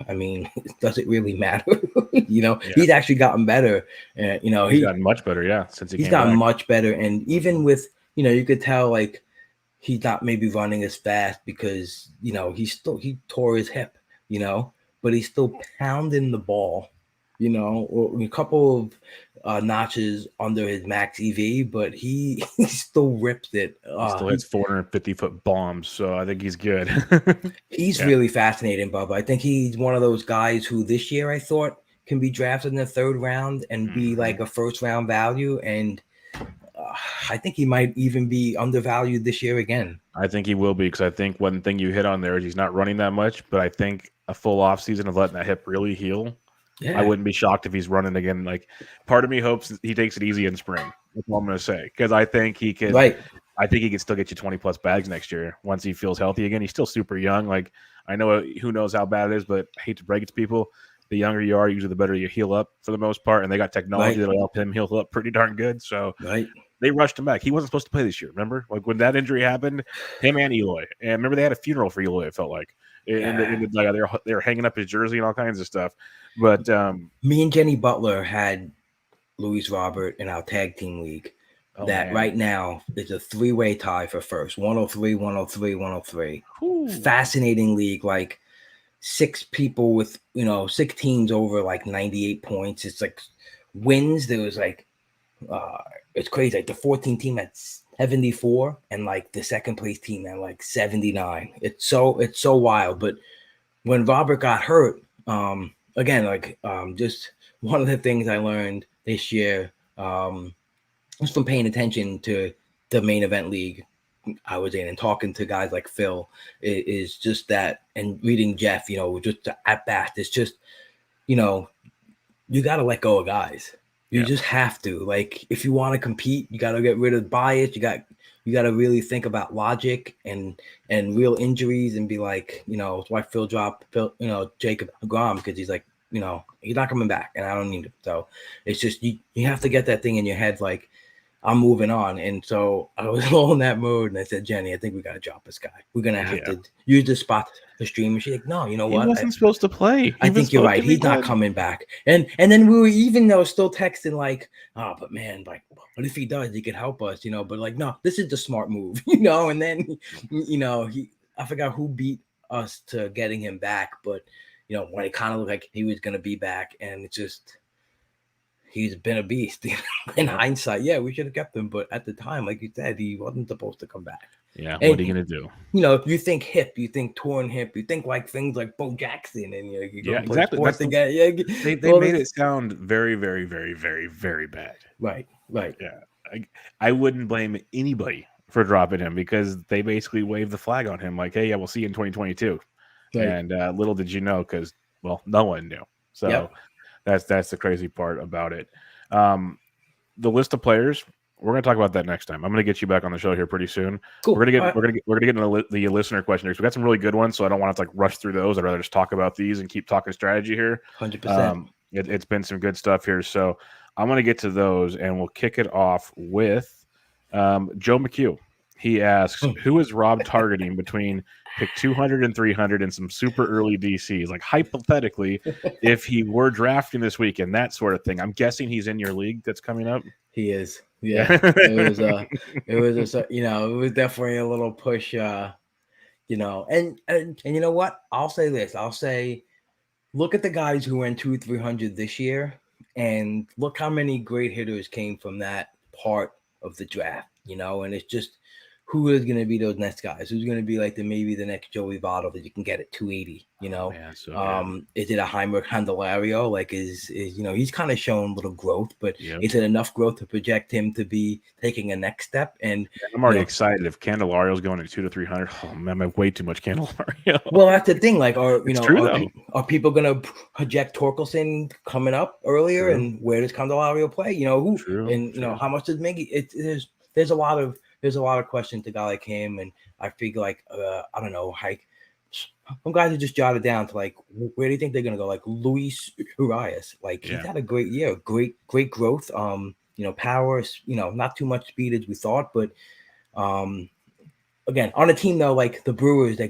I mean, does it really matter? Yeah. He's actually gotten better. He's gotten much better, yeah, since he he's came gotten back. much better, and even with you could tell like he's not maybe running as fast because he tore his hip, but he's still pounding the ball, or a couple of notches under his max EV, but he still rips it. He still hits 450-foot bombs, so I think he's good. He's Yeah. really fascinating, Bubba. I think he's one of those guys who this year I thought can be drafted in the 3rd round and be like a 1st round value. And I think he might even be undervalued this year again. I think he will be, because I think one thing you hit on there is he's not running that much, but I think a full off season of letting that hip really heal. Yeah. I wouldn't be shocked if he's running again. Like, part of me hopes he takes it easy in spring. That's all I'm going to say, because I think he could. Right. I think he can still get you 20 plus bags next year once he feels healthy again. He's still super young. Like, I know who knows how bad it is, but I hate to break it to people. The younger you are, usually the better you heal up for the most part. And they got technology that'll help him heal up pretty darn good. So, Right. they rushed him back. He wasn't supposed to play this year. Remember, like when that injury happened, him and Eloy. And remember, they had a funeral for Eloy. It felt like they were hanging up his jersey and all kinds of stuff. But me and Jenny Butler had Luis Robert in our tag team league. Right now is a 3-way tie for first. 103, 103, 103. Ooh. Fascinating league. Like 6 people with 6 teams over like 98 points. It's like wins. There was like it's crazy. Like the 14 team at 74 and like the second place team at like 79. It's so wild. But when Robert got hurt, again, like just one of the things I learned this year, just from paying attention to the main event league I was in and talking to guys like Phil, is just that, and reading Jeff, just at bat, it's just, you got to let go of guys. You just have to. Like, if you want to compete, you got to get rid of bias. You got to really think about logic and real injuries and be like, it's why Phil dropped Jacob DeGrom, because he's like, he's not coming back and I don't need him. So it's just, you have to get that thing in your head, like, I'm moving on. And so I was all in that mode. And I said, Jenny, I think we got to drop this guy. We're going to have to use this spot to stream. And she's like, no, you know what? He wasn't supposed to play. I think you're right. He's not coming back. And then we were even still texting like, oh, but man, like, what if he does? He could help us, but like, no, this is the smart move, and then, I forgot who beat us to getting him back. But, when it kind of looked like he was going to be back, and it's just, he's been a beast. In hindsight, we should have kept him. But at the time, like you said, he wasn't supposed to come back. Yeah, and, what are you going to do? You think hip, you think torn hip, you think like things like Bo Jackson, and you go exactly. They made it sound very, very, very, very, very bad. Right. Yeah, I wouldn't blame anybody for dropping him, because they basically waved the flag on him, like, hey, we'll see you in 2022. Right. And little did you know, because no one knew. So that's the crazy part about it. The list of players, we're going to talk about that next time. I'm going to get you back on the show here pretty soon. Cool. We're going to get into the listener questionnaires. We got some really good ones, so I don't want to like rush through those. I'd rather just talk about these and keep talking strategy here. 100%. It's been some good stuff here, so I'm going to get to those, and we'll kick it off with Joe McHugh. He asks, who is Rob targeting between pick 200 and 300 and some super early DCs? Like, hypothetically, if he were drafting this weekend, that sort of thing. I'm guessing he's in your league that's coming up. He is. Yeah. It was definitely a little push, and you know what? I'll say this. I'll say, look at the guys who went 200-300 this year, and look how many great hitters came from that part of the draft, and it's just, who is going to be those next guys? Who's going to be like maybe the next Joey Votto that you can get at 280? Is it a Heimer Candelario? Like, is he's kind of shown little growth, but is it enough growth to project him to be taking a next step? And I'm already excited if Candelario's going to 200 to 300. Oh man, I have way too much Candelario. Well, that's the thing. Like, are people going to project Torkelson coming up earlier? True. And where does Candelario play? How much does Miggy? There's a lot of questions to a guy like him, and I figure like I don't know, like some guys are just jotted down to like, where do you think they're gonna go? Like Luis Urias, like he's had a great year, great growth. Power, not too much speed as we thought, but again, on a team though, like the Brewers, they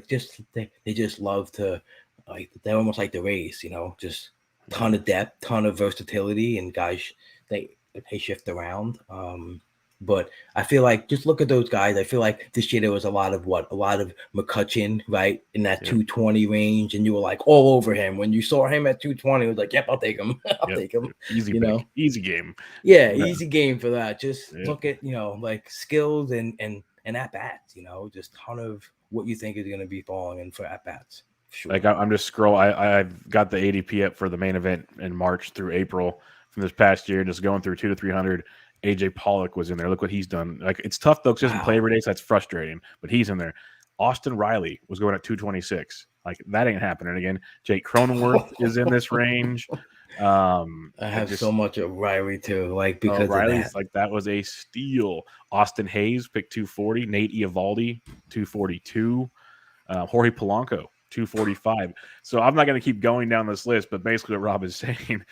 just love to, like, they're almost like the Rays, just ton of depth, ton of versatility, and guys they shift around. But I feel like, just look at those guys. I feel like this year there was a lot of McCutchen, right, in that 220 range, and you were like all over him. When you saw him at 220, it was like, yep, I'll take him. Take him. Easy game. Yeah, easy game for that. Just look at like skills and at bats. Just ton of what you think is going to be falling in for at bats. Sure. Like I'm just I've got the ADP up for the main event in March through April from this past year, just going through 200 to 300. AJ Pollock was in there. Look what he's done. Like, it's tough though, because he doesn't play every day, so that's frustrating. But he's in there. Austin Riley was going at 226. Like, that ain't happening again. Jake Cronenworth is in this range. I have so much of Riley too, like, because Riley's like, that was a steal. Austin Hayes picked 240. Nate Eovaldi 242. Jorge Polanco 245. So I'm not going to keep going down this list, but basically what Rob is saying.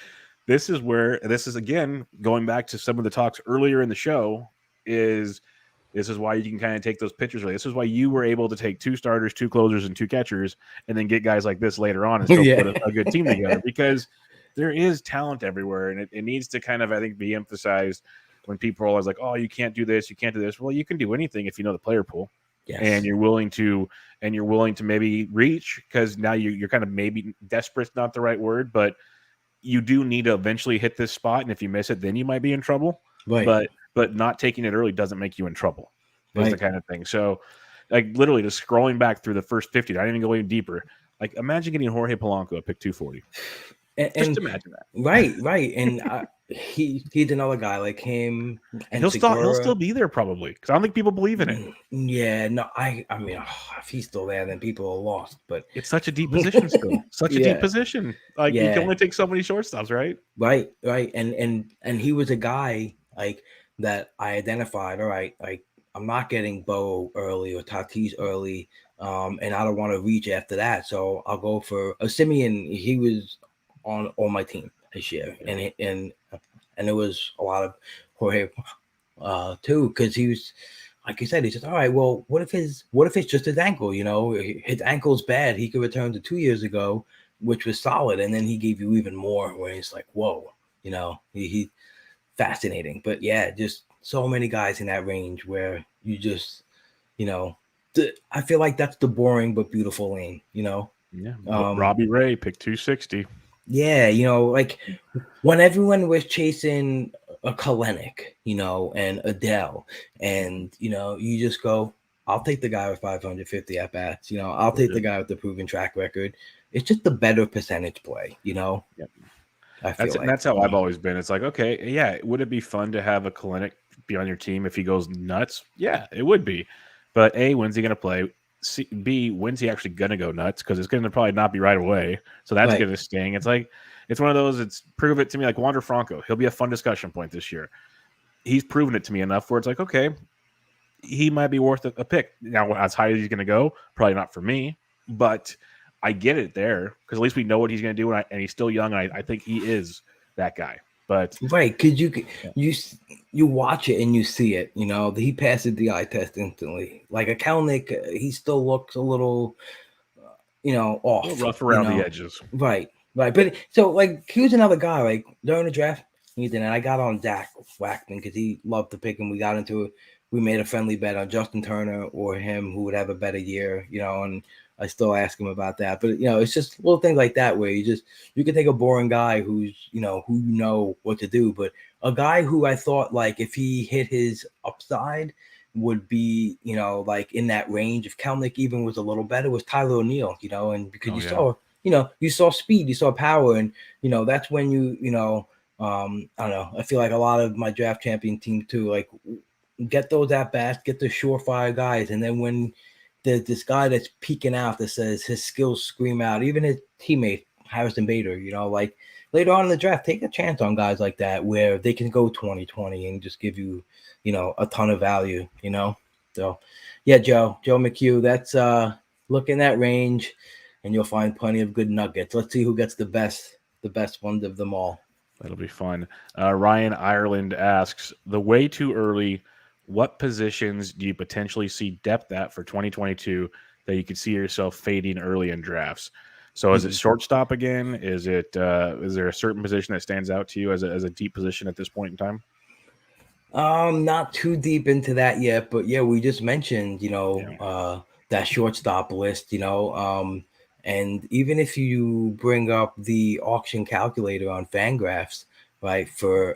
This is again going back to some of the talks earlier in the show. is this is why you can kind of take those pitchers. This is why you were able to take 2 starters, 2 closers, and 2 catchers, and then get guys like this later on and still Yeah. put a good team together, because there is talent everywhere, and it needs to kind of, I think, be emphasized when people are always like, "Oh, you can't do this, you can't do this." Well, you can do anything if you know the player pool, and Yes. you're willing to maybe reach, because now you're kind of, maybe desperate's not the right word, but you do need to eventually hit this spot, and if you miss it, then you might be in trouble. Right. But not taking it early doesn't make you in trouble, is the Right. kind of thing. So, like, literally just scrolling back through the first 50, I didn't even go any deeper. Like, imagine getting Jorge Polanco at pick 240. Just And imagine that. right. And he's another guy like him And and he'll still Segura. be there probably, because I don't think people believe in it. Yeah, no, I mean, if he's still there, then people are lost. But It's such a deep position still. Such a deep yeah, position. Like, you can yeah, only take so many shortstops, right? right. And he was a guy like that I identified. All right, like I'm not getting Bo early or Tatis early, and I don't want to reach after that. So I'll go for a Simeon. He was on my team this year, Yeah. and it was a lot of Jorge too, because he was, like you said, he said, all right, well, what if it's just his ankle? You know, his ankle's bad. He could return to 2 years ago, which was solid, and then he gave you even more. Where it's like, whoa, you know, he fascinating. But yeah, just so many guys in that range where you just, you know, I feel like that's the boring but beautiful lane. You know, Yeah. Robbie Ray, pick 260. yeah, you know, like when everyone was chasing a Kalenic, you know, and Adele, and you know, you just go, I'll take the guy with 550 at bats, you know, I'll take the guy with the proven track record. It's just a better percentage play, you know. Yep. I feel like That's how I've always been. It's like, okay, yeah, would it be fun to have a Kalinick be on your team if he goes nuts? Yeah, it would be. But A, when's he going to play? B, when's he actually going to go nuts? Because it's going to probably not be right away. So that's right, going to sting. It's like, it's one of those, it's prove it to me, like Wander Franco. He'll be a fun discussion point this year. He's proven it to me enough where it's like, okay, he might be worth a pick. Now, as high as he's going to go, probably not for me, but I get it there, because at least we know what he's going to do, and he's still young, and I think he is that guy. But right, because you watch it and you see it, you know, he passes the eye test instantly. Like a Kalnick, he still looks a little, you know, a off, little rough you around the know, edges. right. But so like he was another guy like during the draft. Ethan and I got on Zach Wackman because he loved to pick him. We got into it. We made a friendly bet on Justin Turner or him who would have a better year, you know, and I still ask him about that. But you know, it's just little things like that where you can take a boring guy who you know what to do, but a guy who I thought like if he hit his upside would be, you know, like in that range. If Kelnick even was a little better, was Tyler O'Neill, you know, and because you saw speed, you saw power, and you know that's when I don't know. I feel like a lot of my draft champion team too, like get those at bats, get the surefire guys, and then when there's this guy that's peeking out that says his skills scream out, even his teammate Harrison Bader, you know, like later on in the draft, take a chance on guys like that where they can go 2020 and just give you, you know, a ton of value, you know. So yeah, Joe McHugh, that's look in that range and you'll find plenty of good nuggets. Let's see who gets the best ones of them all. That'll be fun. Ryan Ireland asks, the way too early, what positions do you potentially see depth at for 2022 that you could see yourself fading early in drafts? So is it shortstop again? Is there a certain position that stands out to you as a deep position at this point in time? Not too deep into that yet, but yeah, we just mentioned, you know, Yeah. that shortstop list, you know, and even if you bring up the auction calculator on Fangraphs, right, for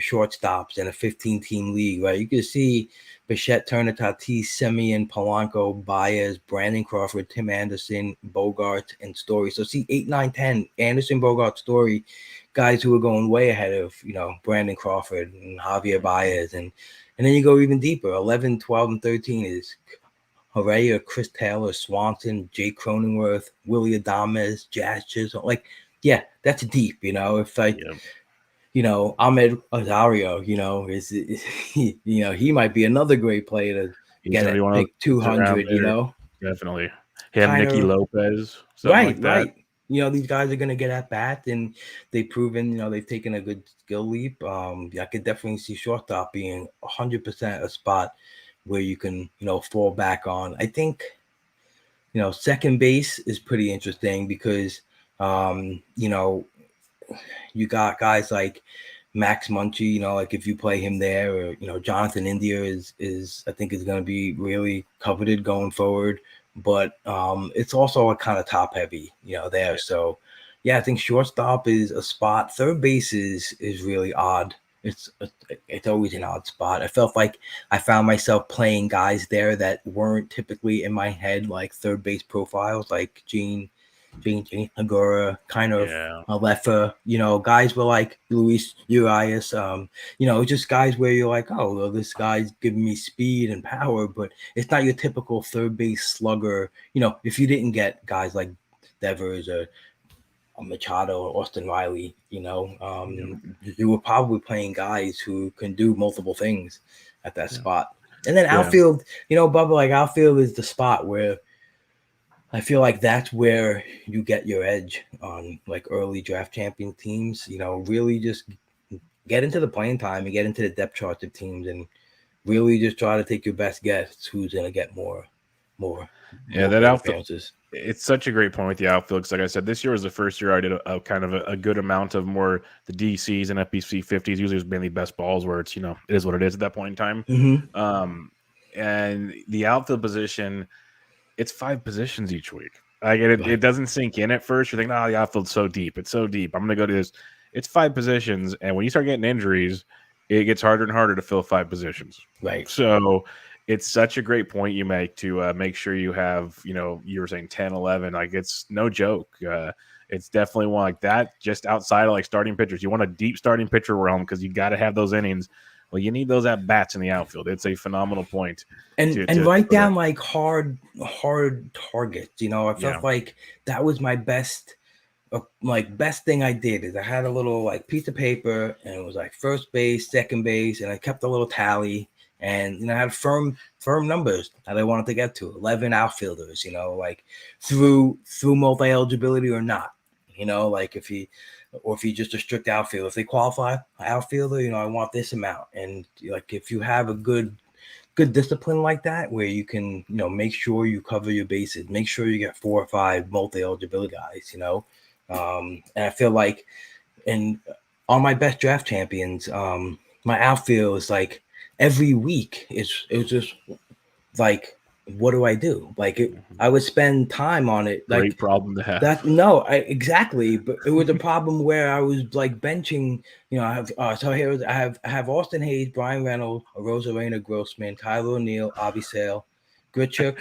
shortstops in a 15-team league, right, you can see Bichette, Turner, Tatis, Semien, Polanco, Baez, Brandon Crawford, Tim Anderson, Bogart, and Story. So see 8, 9, 10, Anderson, Bogart, Story, guys who are going way ahead of, you know, Brandon Crawford and Javier Baez. And then you go even deeper. 11, 12, and 13 is Correa, Chris Taylor, Swanson, Jay Cronenworth, Willie Adames, Jazz Chisholm. Like, yeah, that's deep, you know. If like, you know, Ahmed Azario, you know, you know, he might be another great player to He's get going to be at one of pick those around 200, you there. know. Definitely. Him, Nicky Tyler, Lopez, something like that. right. these guys are going to get at bat, and they've proven, they've taken a good skill leap. I could definitely see shortstop being 100% a spot where you can, fall back on. I think, second base is pretty interesting because, you got guys like Max Muncy, like if you play him there, or Jonathan India is I think is going to be really coveted going forward. But it's also a kind of top heavy, there. So yeah, I think shortstop is a spot. Third base is really odd. It's always an odd spot. I felt like I found myself playing guys there that weren't typically in my head, like third base profiles, like Gene Agora, kind of Yeah. Alefa, guys were like Luis Urias, just guys where you're like, oh, well, this guy's giving me speed and power, but it's not your typical third base slugger. If you didn't get guys like Devers or Machado or Austin Riley, you were probably playing guys who can do multiple things at that spot. And then outfield, Bubba, like outfield is the spot where I feel like that's where you get your edge on like early draft champion teams. Really just get into the playing time and get into the depth charts of teams, and really just try to take your best guess who's going to get more That plate outfield. appearances. It's such a great point with the outfield because, like I said, this year was the first year I did a kind of a good amount of more the DCs and FBC 50s. Usually, it was mainly best balls where it's it is what it is at that point in time. Mm-hmm. And the outfield position, it's 5 positions each week. Like it doesn't sink in at first. You're thinking, oh, the outfield's so deep. It's so deep. I'm going to go to this. It's 5 positions. And when you start getting injuries, it gets harder and harder to fill 5 positions. Right. So it's such a great point you make to make sure you have, you were saying 10, 11. Like it's no joke. It's definitely one like that. Just outside of like starting pitchers, you want a deep starting pitcher realm because you got to have those innings. Well, you need those at bats in the outfield. It's a phenomenal point. And write down like hard targets. I felt like that was my best thing I did is I had a little like piece of paper, and it was like first base, second base, and I kept a little tally, and I had firm numbers that I wanted to get to. 11 outfielders, like through multi eligibility or not. Like if you just a strict outfielder, if they qualify outfielder, I want this amount. And like if you have a good discipline like that, where you can make sure you cover your bases, make sure you get 4 or 5 multi eligibility guys, and I feel like on my best draft champions, my outfield is like every week it was just like, what do I do? Like I would spend time on it. Like, great problem to have. Exactly. But it was a problem where I was like benching. I have I have Austin Hayes, Brian Reynolds, Rosarena Grossman, Kyler O'Neill, Avi Sale, Grichuk,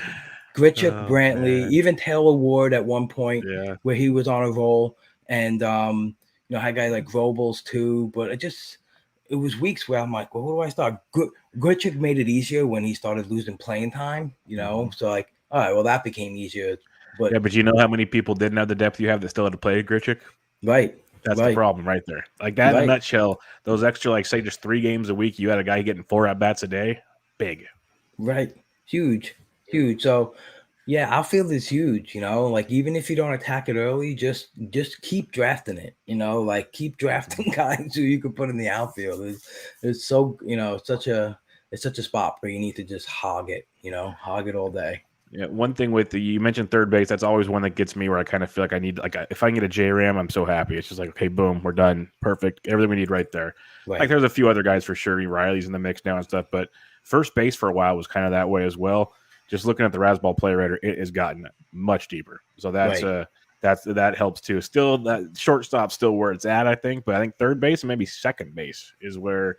Brantley, man. even Taylor Ward at one point Yeah. where he was on a roll, and had guys like Robles too. But it was weeks where I'm like, well, who do I start? Grichuk made it easier when he started losing playing time, So like, all right, well, that became easier. But yeah, but you know how many people didn't have the depth you have that still had to play Grichuk? Right. That's the problem right there. Like that in a nutshell, those extra, like say just 3 games a week, you had a guy getting 4 at-bats a day. Big. Right. Huge. So yeah, outfield is huge, like even if you don't attack it early, just keep drafting it, like keep drafting guys who you can put in the outfield. It's so, it's such a spot where you need to just hog it all day. Yeah, one thing with you mentioned third base, that's always one that gets me where I kind of feel like I need if I can get a J-Ram, I'm so happy. It's just like, okay, boom, we're done. Perfect. Everything we need right there. Right. Like there's a few other guys for sure. Riley's in the mix now and stuff, but first base for a while was kind of that way as well. Just looking at the Razzball Play Rater, it has gotten much deeper. So that helps too. Still, that shortstop still where it's at, I think. But I think third base and maybe second base is where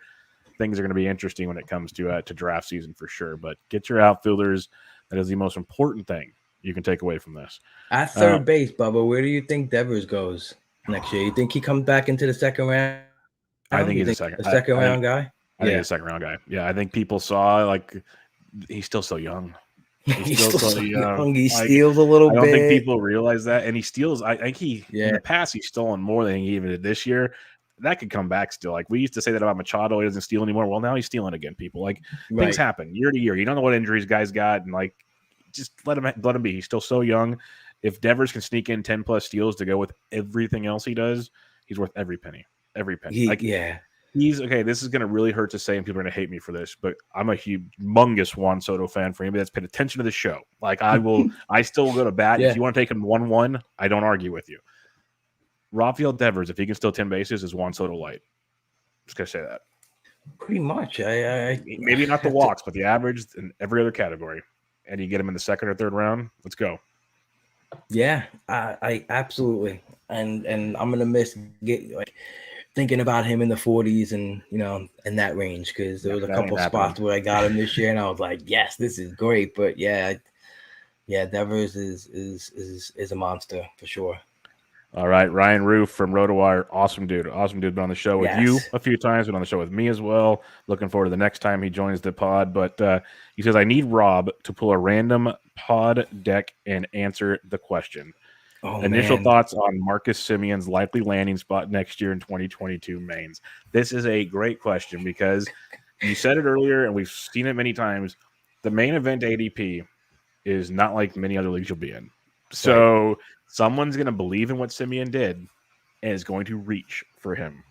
things are going to be interesting when it comes to draft season for sure. But get your outfielders. That is the most important thing you can take away from this. At third base, Bubba, where do you think Devers goes next year? You think he comes back into the second round? I think he's a second round guy. I think he's a second round guy. Yeah, I think people saw like he's still so young. He's still so young. He steals a little bit. I don't think people realize that. And he steals. I think in the past, he's stolen more than he even did this year. That could come back still. Like we used to say that about Machado. He doesn't steal anymore. Well, now he's stealing again, people. Like things happen year to year. You don't know what injuries guys got. And like, just let him be. He's still so young. If Devers can sneak in 10 plus steals to go with everything else he does, he's worth every penny. Every penny. Yeah. He's okay. This is going to really hurt to say, and people are going to hate me for this, but I'm a humongous Juan Soto fan. For anybody that's paid attention to the show, like I still will go to bat. Yeah. If you want to take him 1-1, I don't argue with you. Rafael Devers, if he can steal 10 bases, is Juan Soto light. Just gonna say that. Pretty much. I maybe not the walks, but the average in every other category, and you get him in the second or third round. Let's go. Yeah, I absolutely, and I'm gonna miss thinking about him in the 40s and in that range, because there was a couple spots where I got him this year and I was like, yes, this is great. But yeah, Devers is a monster for sure. All right, Ryan Roof from RotoWire, awesome dude. Been on the show with you a few times, been on the show with me as well. Looking forward to the next time he joins the pod. But he says, I need Rob to pull a random pod deck and answer the question. Initial thoughts on Marcus Simeon's likely landing spot next year in 2022 mains. This is a great question because you said it earlier, and we've seen it many times. The main event ADP is not like many other leagues you'll be in. So someone's going to believe in what Simeon did and is going to reach for him.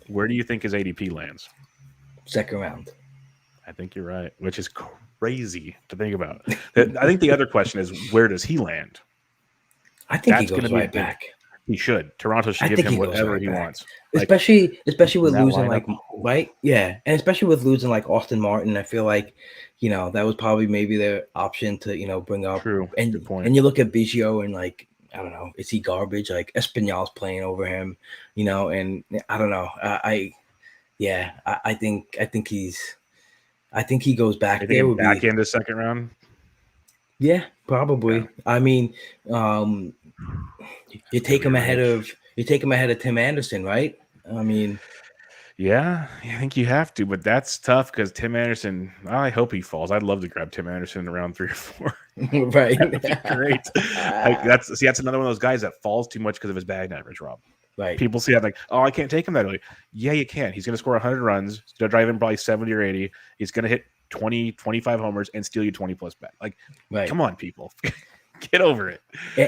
Where do you think his ADP lands? Second round. I think you're right, which is crazy to think about. I think the other question is, where does he land? I think he goes right back. He should. Toronto should give him whatever he wants. Especially with losing and especially with losing like Austin Martin. I feel like, that was probably maybe their option to, bring up. True. And good point. And you look at Biggio and like, I don't know, is he garbage? Like Espinal's playing over him, and I don't know. I think he goes back. There would back into second round. Yeah, probably. Yeah. I mean, you take him ahead of Tim Anderson, right? I mean, yeah, I think you have to, but that's tough because Tim Anderson. I hope he falls. I'd love to grab Tim Anderson in round 3 or 4. Right, that'd be great. That's another one of those guys that falls too much because of his batting average, Rob. Right. People see that like, oh, I can't take him that early. Yeah, you can. He's going to score 100 runs. He's going to drive in probably 70 or 80. He's going to hit 20, 25 homers and steal you 20 plus back. Like, come on, people. Get over it.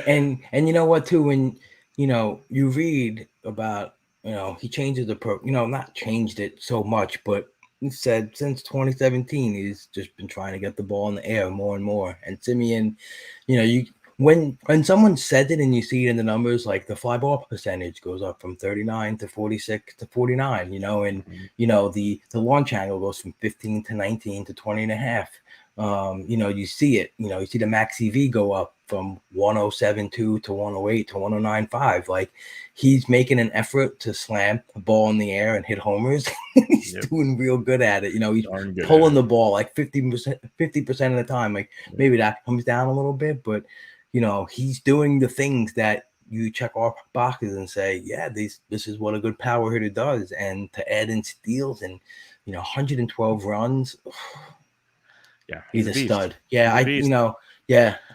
And you know what, too, when, you read about, he changes the not changed it so much, but he said since 2017, he's just been trying to get the ball in the air more and more. And Simeon, when someone said it and you see it in the numbers, like the fly ball percentage goes up from 39 to 46 to 49, and the launch angle goes from 15 to 19 to 20 and a half. You see it, you see the max EV go up from 107.2 to 108 to 109.5. Like, he's making an effort to slam the ball in the air and hit homers. He's doing real good at it. He's pulling the ball like 50% of the time. Like, maybe that comes down a little bit, but he's doing the things that you check off boxes and say, yeah, this is what a good power hitter does. And to add in steals and 112 runs. Yeah, he's a stud. Yeah,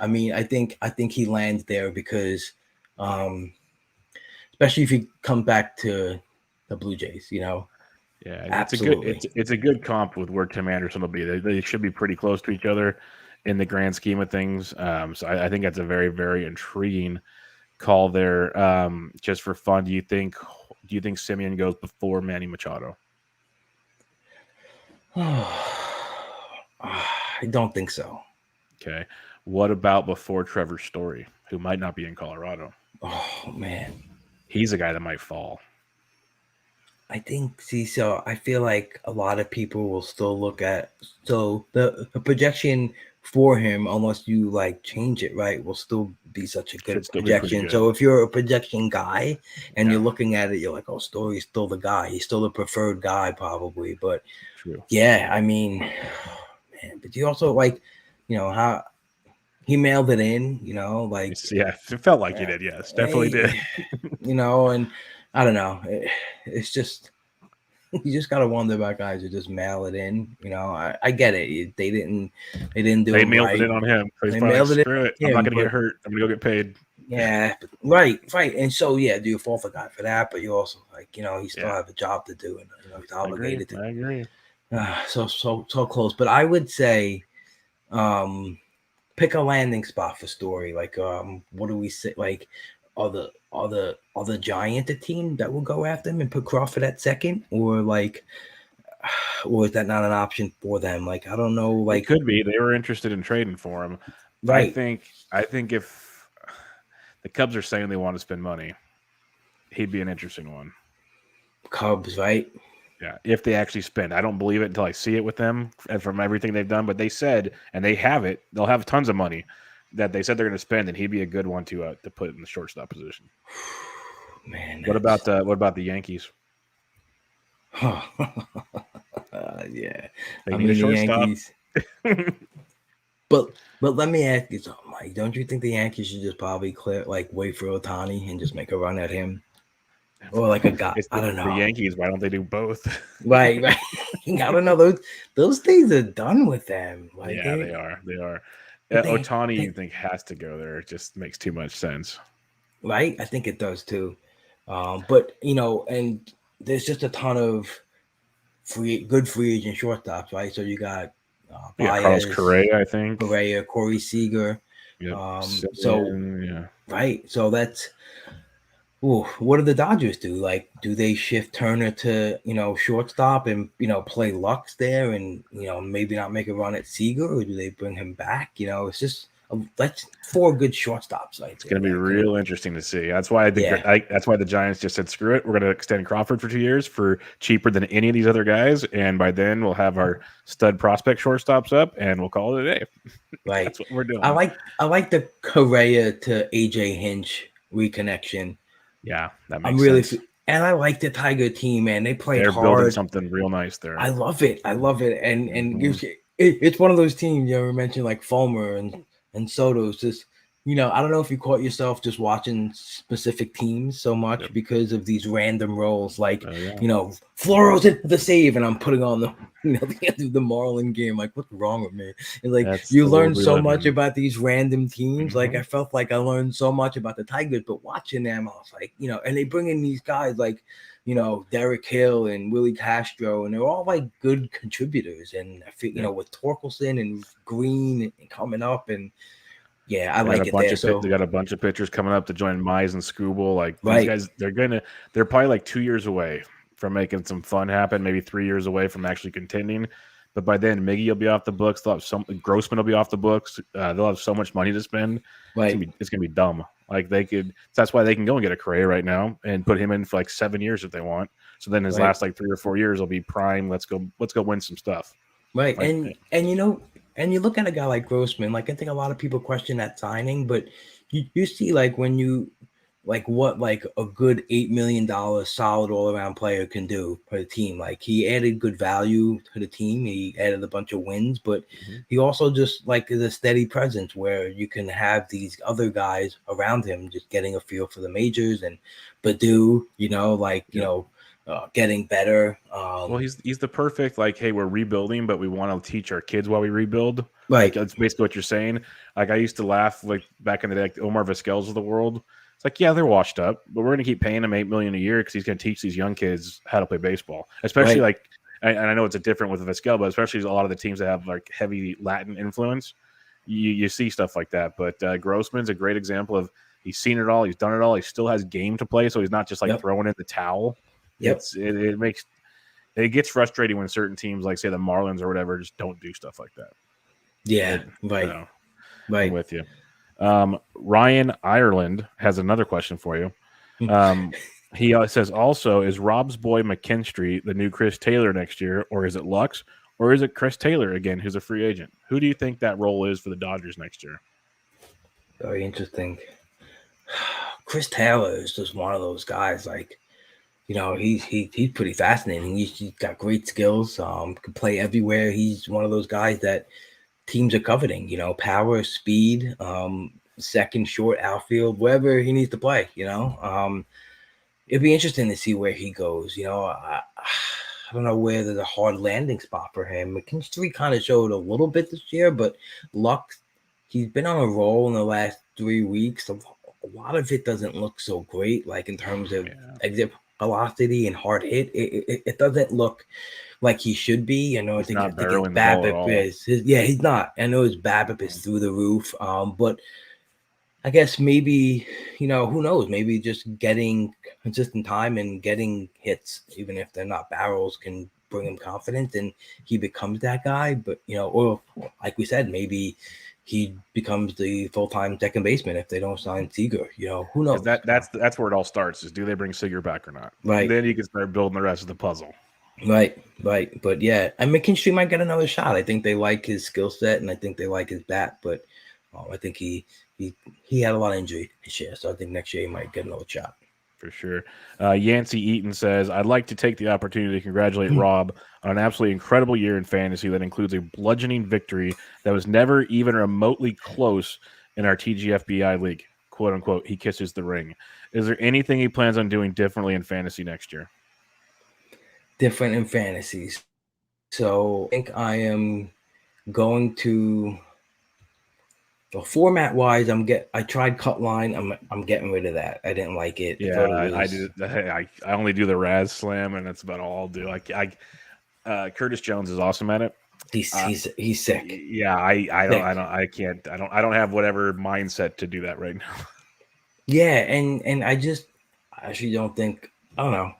I mean, I think he lands there because, especially if he comes back to the Blue Jays, Yeah, absolutely. It's a good comp with where Tim Anderson will be. They should be pretty close to each other in the grand scheme of things. So I think that's a very, very intriguing call there. Just for fun, do you think Simeon goes before Manny Machado? I don't think so. Okay. What about before Trevor Story, who might not be in Colorado? Oh, man. He's a guy that might fall. I think, so I feel like a lot of people will still look at, so the projection for him, unless you like change it, right, will still be such a good projection. Good. So if you're a projection guy and you're looking at it, you're like, oh, Story's still the guy. He's still the preferred guy probably. But yeah, I mean, man, but you also like, how he mailed it in, like. Yeah, it felt like he did. Yes, definitely did. And I don't know. It's just, you just got to wonder about guys who just mail it in. I get it. They didn't do it. They mailed it in on him. They mailed it in. I'm not going to get hurt. I'm going to go get paid. Yeah, right. And so, do you fault the guy for that? But you also, like, he still have a job to do, and he's obligated to. I agree. So close. But I would say, pick a landing spot for Story. Like, what do we say? Like, are the Giants a team that will go after him and put Crawford at second, or like, or is that not an option for them? Like, I don't know. It Like, could be they were interested in trading for him. I right, think if the Cubs are saying they want to spend money, he'd be an interesting one. Cubs, right? Yeah, if they actually spend. I don't believe it until I see it with them and from everything they've done. But they said, and they have it. They'll have tons of money that they said they're going to spend, and he'd be a good one to put in the shortstop position. Man, What about the Yankees? yeah. They I need a mean, the shortstop. Yankees. But let me ask you something, Mike. Don't you think the Yankees should just probably wait for Otani and just make a run at him, or like a guy? It's I don't the know. Yankees. Why don't they do both? Right. I don't know. Those things are done with them. Like Yeah, they are. They are. but Otani, I think, has to go there. It just makes too much sense. right. I think it does too. But and there's just a ton of good free agent shortstops, right? So you got Carlos Baez, Correa, I think. Correa, Corey Seager. Yep. So Yeah. right. So that's what do the Dodgers do? Like, do they shift Turner to shortstop and play Lux there and maybe not make a run at Seager, or do they bring him back? It's just that's four good shortstops right It's there. going to be real interesting to see. That's why that's why the Giants just said, "Screw it, we're going to extend Crawford for 2 years for cheaper than any of these other guys, and by then we'll have our stud prospect shortstops up, and we'll call it a day." Right. That's what we're doing. I like the Correa to AJ Hinch reconnection. Yeah, that makes sense. And I like the Tiger team, man. They play They're hard. building something real nice there. I love it. And it's one of those teams you ever mentioned, like Fulmer and Soto's. Just I don't know if you caught yourself just watching specific teams so much because of these random roles, like Floro's in the save, and I'm putting on the the end of the Marlin game. Like, what's wrong with me? And like, you learn so much about these random teams. Like, I felt like I learned so much about the Tigers, but watching them, I was like, and they bring in these guys like Derek Hill and Willie Castro, and they're all like good contributors. And I feel, with Torkelson and Green and coming up, and I like it there. So they got a bunch of pitchers coming up to join Mize and Scooble. Like these guys, they're probably like 2 years away from making some fun happen. Maybe 3 years away from actually contending. But by then, Miggy will be off the books. They'll have Grossman will be off the books. They'll have so much money to spend. Right. It's gonna be dumb. Like that's why they can go and get a Correa right now and put him in for like 7 years if they want. So then his last like 3 or 4 years will be prime. Let's go win some stuff. Right. Like, and you look at a guy like Grossman, like I think a lot of people question that signing, but you see like when you what like a good $8 million solid all around player can do for the team. Like he added good value to the team. He added a bunch of wins, but he also just like is a steady presence where you can have these other guys around him just getting a feel for the majors and Badu, getting better. Well, he's the perfect like, hey, we're rebuilding, but we want to teach our kids while we rebuild. Right. Like, that's basically what you're saying. Like I used to laugh like back in the day, like Omar Vizquel's of the world. It's like, yeah, they're washed up, but we're going to keep paying him $8 million a year because he's going to teach these young kids how to play baseball. Especially like, and I know it's a different with Vizquel, but especially a lot of the teams that have like heavy Latin influence, you see stuff like that. But Grossman's a great example of he's seen it all, he's done it all, he still has game to play, so he's not just like throwing in the towel. It gets frustrating when certain teams, like say the Marlins or whatever, just don't do stuff like that. Yeah, right. I'm with you. Ryan Ireland has another question for you. He says also, is Rob's boy McKinstry the new Chris Taylor next year, or is it Lux, or is it Chris Taylor again, who's a free agent? Who do you think that role is for the Dodgers next year? Very interesting. Chris Taylor is just one of those guys. Like, he's pretty fascinating. He's got great skills. Can play everywhere. He's one of those guys that teams are coveting. Power, speed, second, short, outfield, wherever he needs to play. It'd be interesting to see where he goes. I don't know where there's a hard landing spot for him. McKinstry kind of showed a little bit this year, but Lux, he's been on a roll in the last 3 weeks. A lot of it doesn't look so great, like in terms of exit. velocity and hard hit. It doesn't look like he should be. I He's think not his barreling the ball at BABIP all. he's not. I know his BABIP is through the roof. But I guess maybe, who knows? Maybe just getting consistent time and getting hits, even if they're not barrels, can bring him confidence and he becomes that guy. But, or like we said, maybe he becomes the full-time second baseman if they don't sign Seager. Who Because knows? that's where it all starts, is do they bring Seager back or not? Right. Then you can start building the rest of the puzzle. Right. But yeah, and McKinstry might get another shot. I think they like his skill set and I think they like his bat. But I think he had a lot of injury this year, so I think next year he might get another shot. For sure. Yancey Eaton says, I'd like to take the opportunity to congratulate Rob on an absolutely incredible year in fantasy that includes a bludgeoning victory that was never even remotely close in our TGFBI league. Quote unquote, he kisses the ring. Is there anything he plans on doing differently in fantasy next year? Different in fantasies. So I think I am going to format wise. I tried cut line. I'm getting rid of that. I didn't like it. Yeah, I did. I only do the Raz Slam, and that's about all I'll do. Curtis Jones is awesome at it. He's sick. Yeah, I don't have whatever mindset to do that right now. Yeah, and I actually don't think, I don't know.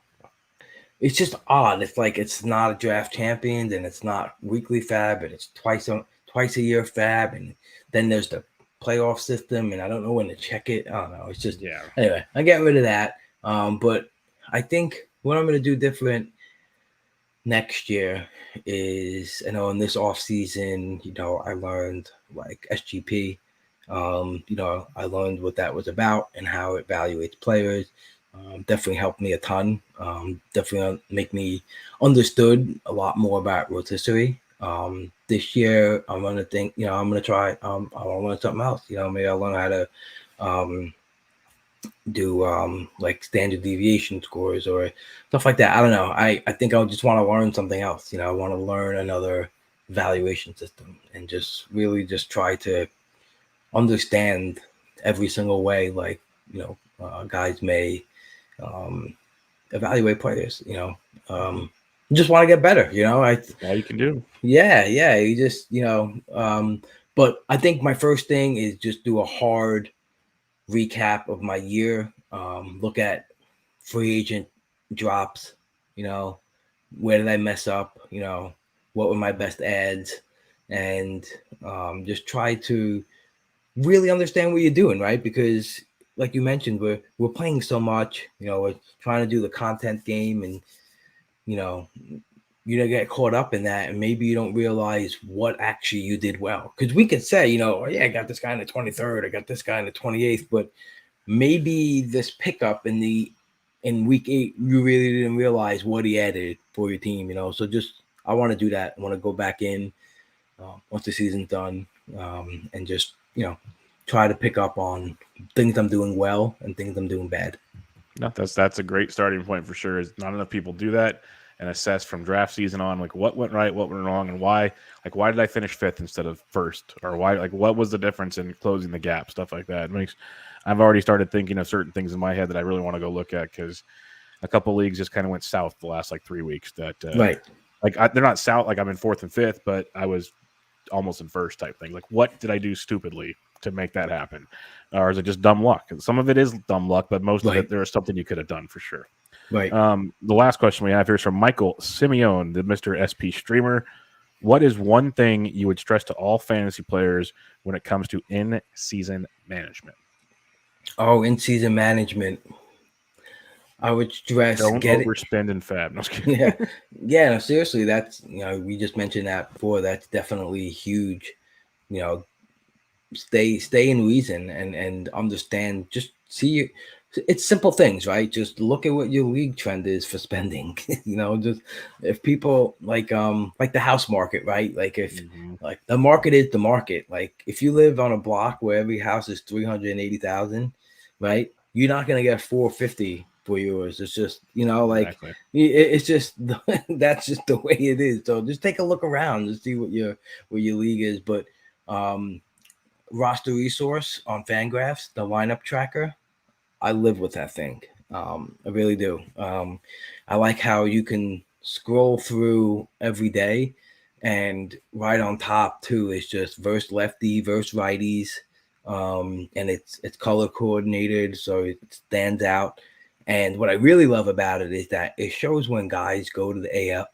It's just odd. It's like it's not a draft champion, and it's not weekly fab, and it's twice a year fab, and then there's the playoff system, and I don't know when to check it. I don't know. It's just Anyway, I get rid of that. But I think what I'm gonna do different next year is, in this off season, I learned like SGP. I learned what that was about and how it evaluates players. Definitely helped me a ton. Definitely make me understood a lot more about rotisserie. This year I'm gonna think, I'm gonna try. I want to learn something else. Maybe I'll learn how to do like standard deviation scores or stuff like that. I don't know. I think I just want to learn something else. I want to learn another valuation system and just really just try to understand every single way, like, guys may evaluate players. Just want to get better. All you can do. Yeah. You just, but I think my first thing is just do a hard recap of my year. Look at free agent drops. Where did I mess up? What were my best ads? And just try to really understand what you're doing, right? Because like you mentioned, we're playing so much, we're trying to do the content game, and you don't get caught up in that, and maybe you don't realize what actually you did well. Because we could say, oh yeah, I got this guy in the 23rd, I got this guy in the 28th, but maybe this pickup in week 8, you really didn't realize what he added for your team. So just I want to do that. I want to go back in once the season's done, and just try to pick up on things I'm doing well and things I'm doing bad. No, that's a great starting point for sure. Is not enough people do that and assess from draft season on, like, what went right, what went wrong, and why. Like, why did I finish 5th instead of 1st, or why? Like, what was the difference in closing the gap? Stuff like that. I've already started thinking of certain things in my head that I really want to go look at, because a couple leagues just kind of went south the last 3 weeks. That right. They're not south. Like, I'm in 4th and 5th, but I was almost in 1st type thing. Like, what did I do stupidly to make that happen? Or is it just dumb luck? Some of it is dumb luck, but most of it, there is something you could have done for sure. Right. The last question we have here is from Michael Simeone, the Mr. SP streamer. What is one thing you would stress to all fantasy players when it comes to in-season management? Oh, in-season management. I would stress don't overspend and fab. No, yeah. No, seriously, that's we just mentioned that before. That's definitely huge. Stay in reason and understand. Just see, it's simple things, right? Just look at what your league trend is for spending. Just if people like the house market, right? Like if like the market is the market. Like if you live on a block where every house is 380,000, right? You're not gonna get 450 for yours. It's just exactly. It's just that's just the way it is. So just take a look around and see what your league is. But roster resource on Fangraphs, the lineup tracker, I live with that thing. I really do. I like how you can scroll through every day, and right on top too is just verse lefty, verse righties, and it's color coordinated, so it stands out. And what I really love about it is that it shows when guys go to the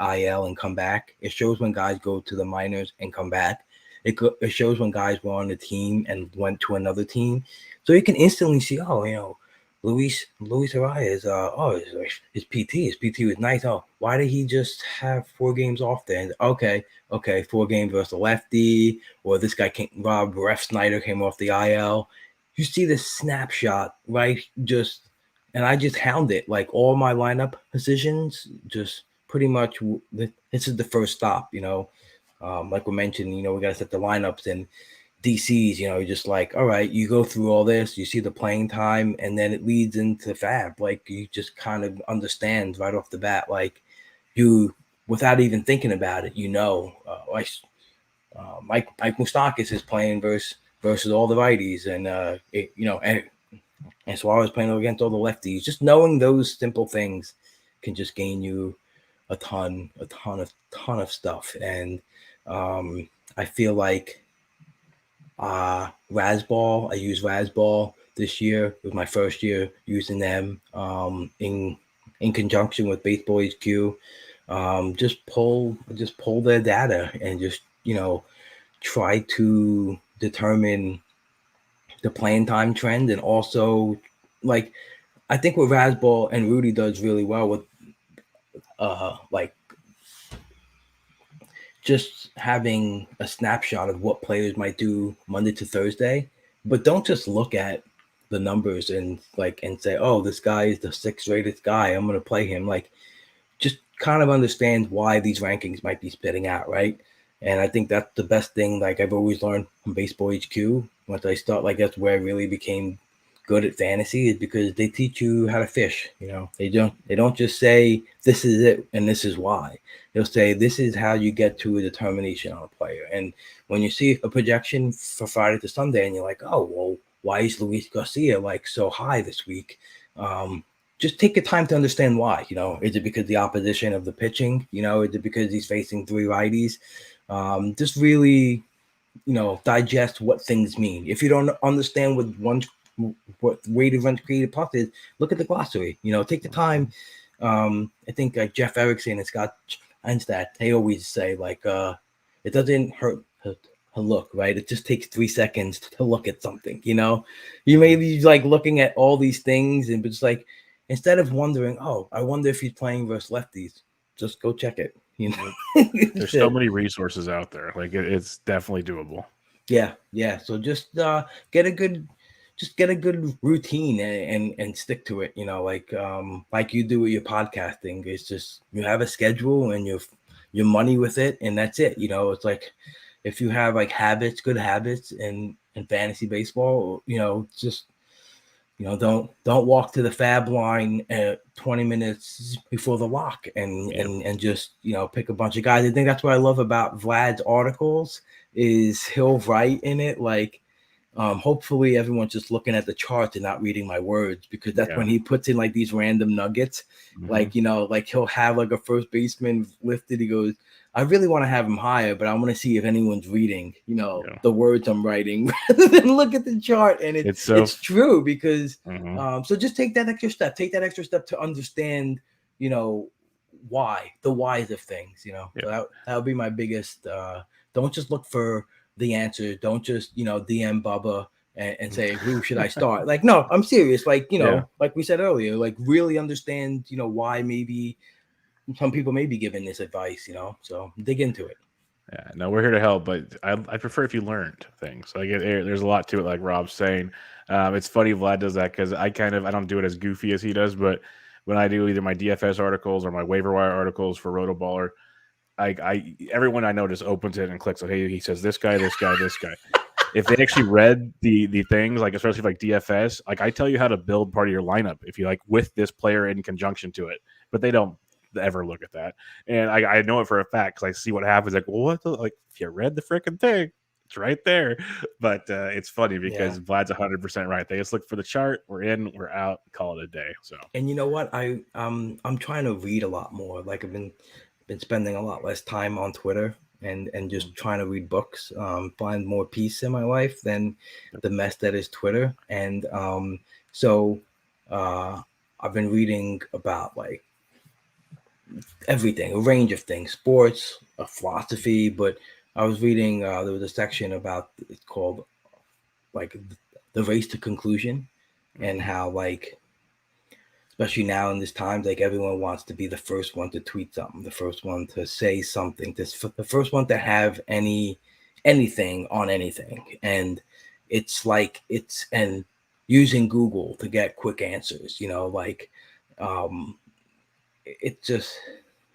IL and come back. It shows when guys go to the minors and come back. It shows when guys were on the team and went to another team, so you can instantly see, oh, Luis Arias, his PT was nice. Oh, why did he just have 4 games off there? And, okay, 4 games versus a lefty, or this guy Rob Snyder came off the IL. You see the snapshot, right? And I just hound it, like all my lineup positions, just pretty much. This is the first stop, like we mentioned, we got to set the lineups and DCs, just like, all right, you go through all this, you see the playing time, and then it leads into Fab. Like, you just kind of understand right off the bat, like, you, without even thinking about it, Mike Moustakis is playing versus all the righties, and and Suarez playing against all the lefties. Just knowing those simple things can just gain you a ton of stuff. And I feel like Rasball. I used Rasball this year. It was my first year using them in conjunction with Baseball HQ. Just pull their data and just try to determine the playing time trend, and also, like, I think what Rasball and Rudy does really well with like just having a snapshot of what players might do Monday to Thursday, but don't just look at the numbers and say, oh, this guy is the 6th rated guy, I'm going to play him. Like, just kind of understand why these rankings might be spitting out, right? And I think that's the best thing, like, I've always learned from Baseball HQ. Once I start, like, that's where I really became good at fantasy, is because they teach you how to fish. They don't just say this is it and this is why. They'll say this is how you get to a determination on a player. And when you see a projection for Friday to Sunday and you're like, oh, well, why is Luis Garcia like so high this week? Just take the time to understand why. Is it because the opposition of the pitching? Is it because he's facing 3 righties? Just really, digest what things mean. If you don't understand what weighted runs created plus is, look at the glossary. Take the time. I think like Jeff Erickson and Scott Einstein, they always say, like, it doesn't hurt to look, right? It just takes 3 seconds to look at something. You may be like looking at all these things, and it's like, instead of wondering, oh, I wonder if he's playing versus lefties, just go check it. There's so many resources out there. Like, it's definitely doable. Yeah. So just get a good routine and stick to it. Like you do with your podcasting. It's just, you have a schedule and your money with it, and that's it. It's like, if you have like good habits in fantasy baseball, just don't walk to the fab line at 20 minutes before the lock and just pick a bunch of guys. I think that's what I love about Vlad's articles, is he'll write in it like, hopefully everyone's just looking at the charts and not reading my words, because that's when he puts in like these random nuggets. Like, like he'll have like a first baseman lifted. He goes, I really want to have him higher, but I want to see if anyone's reading, the words I'm writing rather than look at the chart. And it's true, because so just take that extra step. Take that extra step to understand, why, the whys of things. So that would be my biggest. Don't just look for the answer. Don't just DM Bubba and say, who should I start? Like, no, I'm serious. Like, like we said earlier, like, really understand why maybe some people may be giving this advice, so dig into it. Yeah, no, we're here to help, but I prefer if you learned things. Like, there's a lot to it, like Rob's saying. It's funny Vlad does that, because I don't do it as goofy as he does, but when I do either my DFS articles or my waiver wire articles for Rotoballer, everyone I know just opens it and clicks, hey, he says this guy, this guy, this guy. If they actually read the things, like, especially like DFS, like, I tell you how to build part of your lineup if you like with this player in conjunction to it, but they don't ever look at that. And I know it for a fact, because I see what happens. Like, well, what if you read the freaking thing, It's right there. But it's funny Yeah. because Vlad's 100% right. They just look for the chart. We're in, we're out, call it a day. So And you know what? I'm trying to read a lot more. Like I've been spending a lot less time on Twitter and just trying to read books, find more peace in my life than the mess that is Twitter. And so I've been reading about like everything, a range of things, sports, philosophy. But I was reading there was a section about it's called like the race to conclusion, and how like especially now in this time, like everyone wants to be the first one to tweet something, the first one to say something, the first one to have anything on anything, and it's like it's and using Google to get quick answers, like um, it just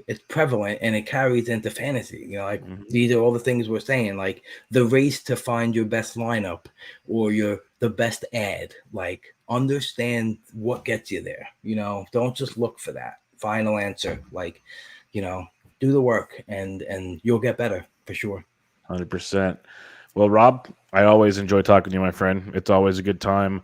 it's prevalent and it carries into fantasy. Like these are all the things we're saying, like the race to find your best lineup or the best ad. Like understand what gets you there. Don't just look for that final answer. Like, do the work and you'll get better for sure. 100%. Well, Rob, I always enjoy talking to you, my friend. It's always a good time.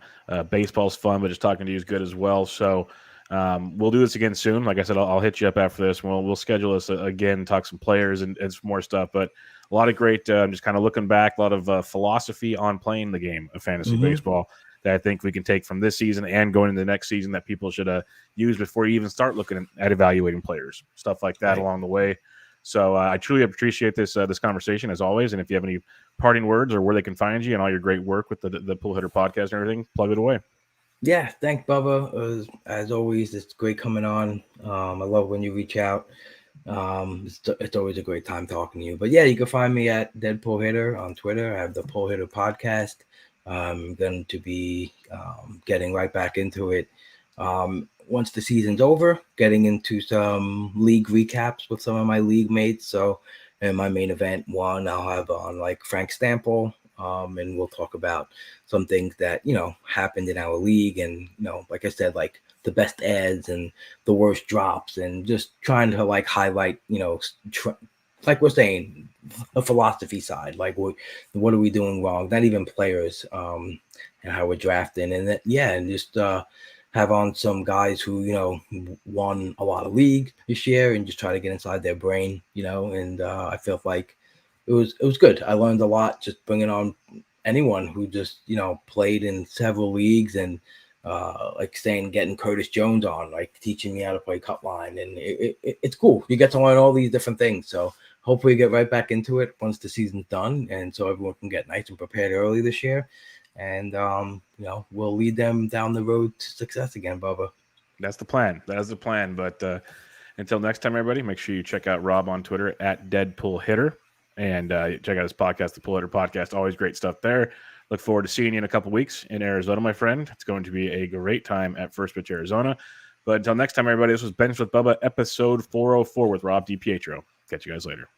Baseball's fun, but just talking to you is good as well. So we'll do this again soon. Like I said, I'll hit you up after this. We'll schedule this again, talk some players and some more stuff. But a lot of great, just kind of looking back, a lot of philosophy on playing the game of fantasy baseball that I think we can take from this season and going into the next season that people should use before you even start looking at evaluating players, stuff like that along the way. So I truly appreciate this conversation as always. And if you have any parting words or where they can find you and all your great work with the Pull Hitter podcast and everything, plug it away. Yeah, thanks, Bubba. As always, it's great coming on. I love when you reach out. It's always a great time talking to you. But yeah, you can find me at Dead Pull Hitter on Twitter. I have the Pull Hitter podcast. I'm going to be getting right back into it once the season's over, getting into some league recaps with some of my league mates. So in my main event one, I'll have on like Frank Stample, and we'll talk about some things that happened in our league, and like I said, like the best ads and the worst drops, and just trying to like highlight like we're saying, a philosophy side, like what are we doing wrong, not even players, and how we're drafting, and and just have on some guys who won a lot of league this year, and just try to get inside their brain, and I feel like it was good. I learned a lot just bringing on anyone who just played in several leagues, and like getting Curtis Jones on, like teaching me how to play cut line, and it's cool. You get to learn all these different things. So hopefully get right back into it once the season's done, and so everyone can get nice and prepared early this year, and we'll lead them down the road to success again, Bubba. That's the plan. That is the plan. But until next time, everybody, make sure you check out Rob on Twitter at Deadpool Hitter, and check out his podcast, the Pull Hitter Podcast. Always great stuff there. Look forward to seeing you in a couple weeks in Arizona, my friend. It's going to be a great time at First Pitch Arizona. But until next time, everybody, this was Bench with Bubba, episode 404 with Rob DiPietro. Catch you guys later.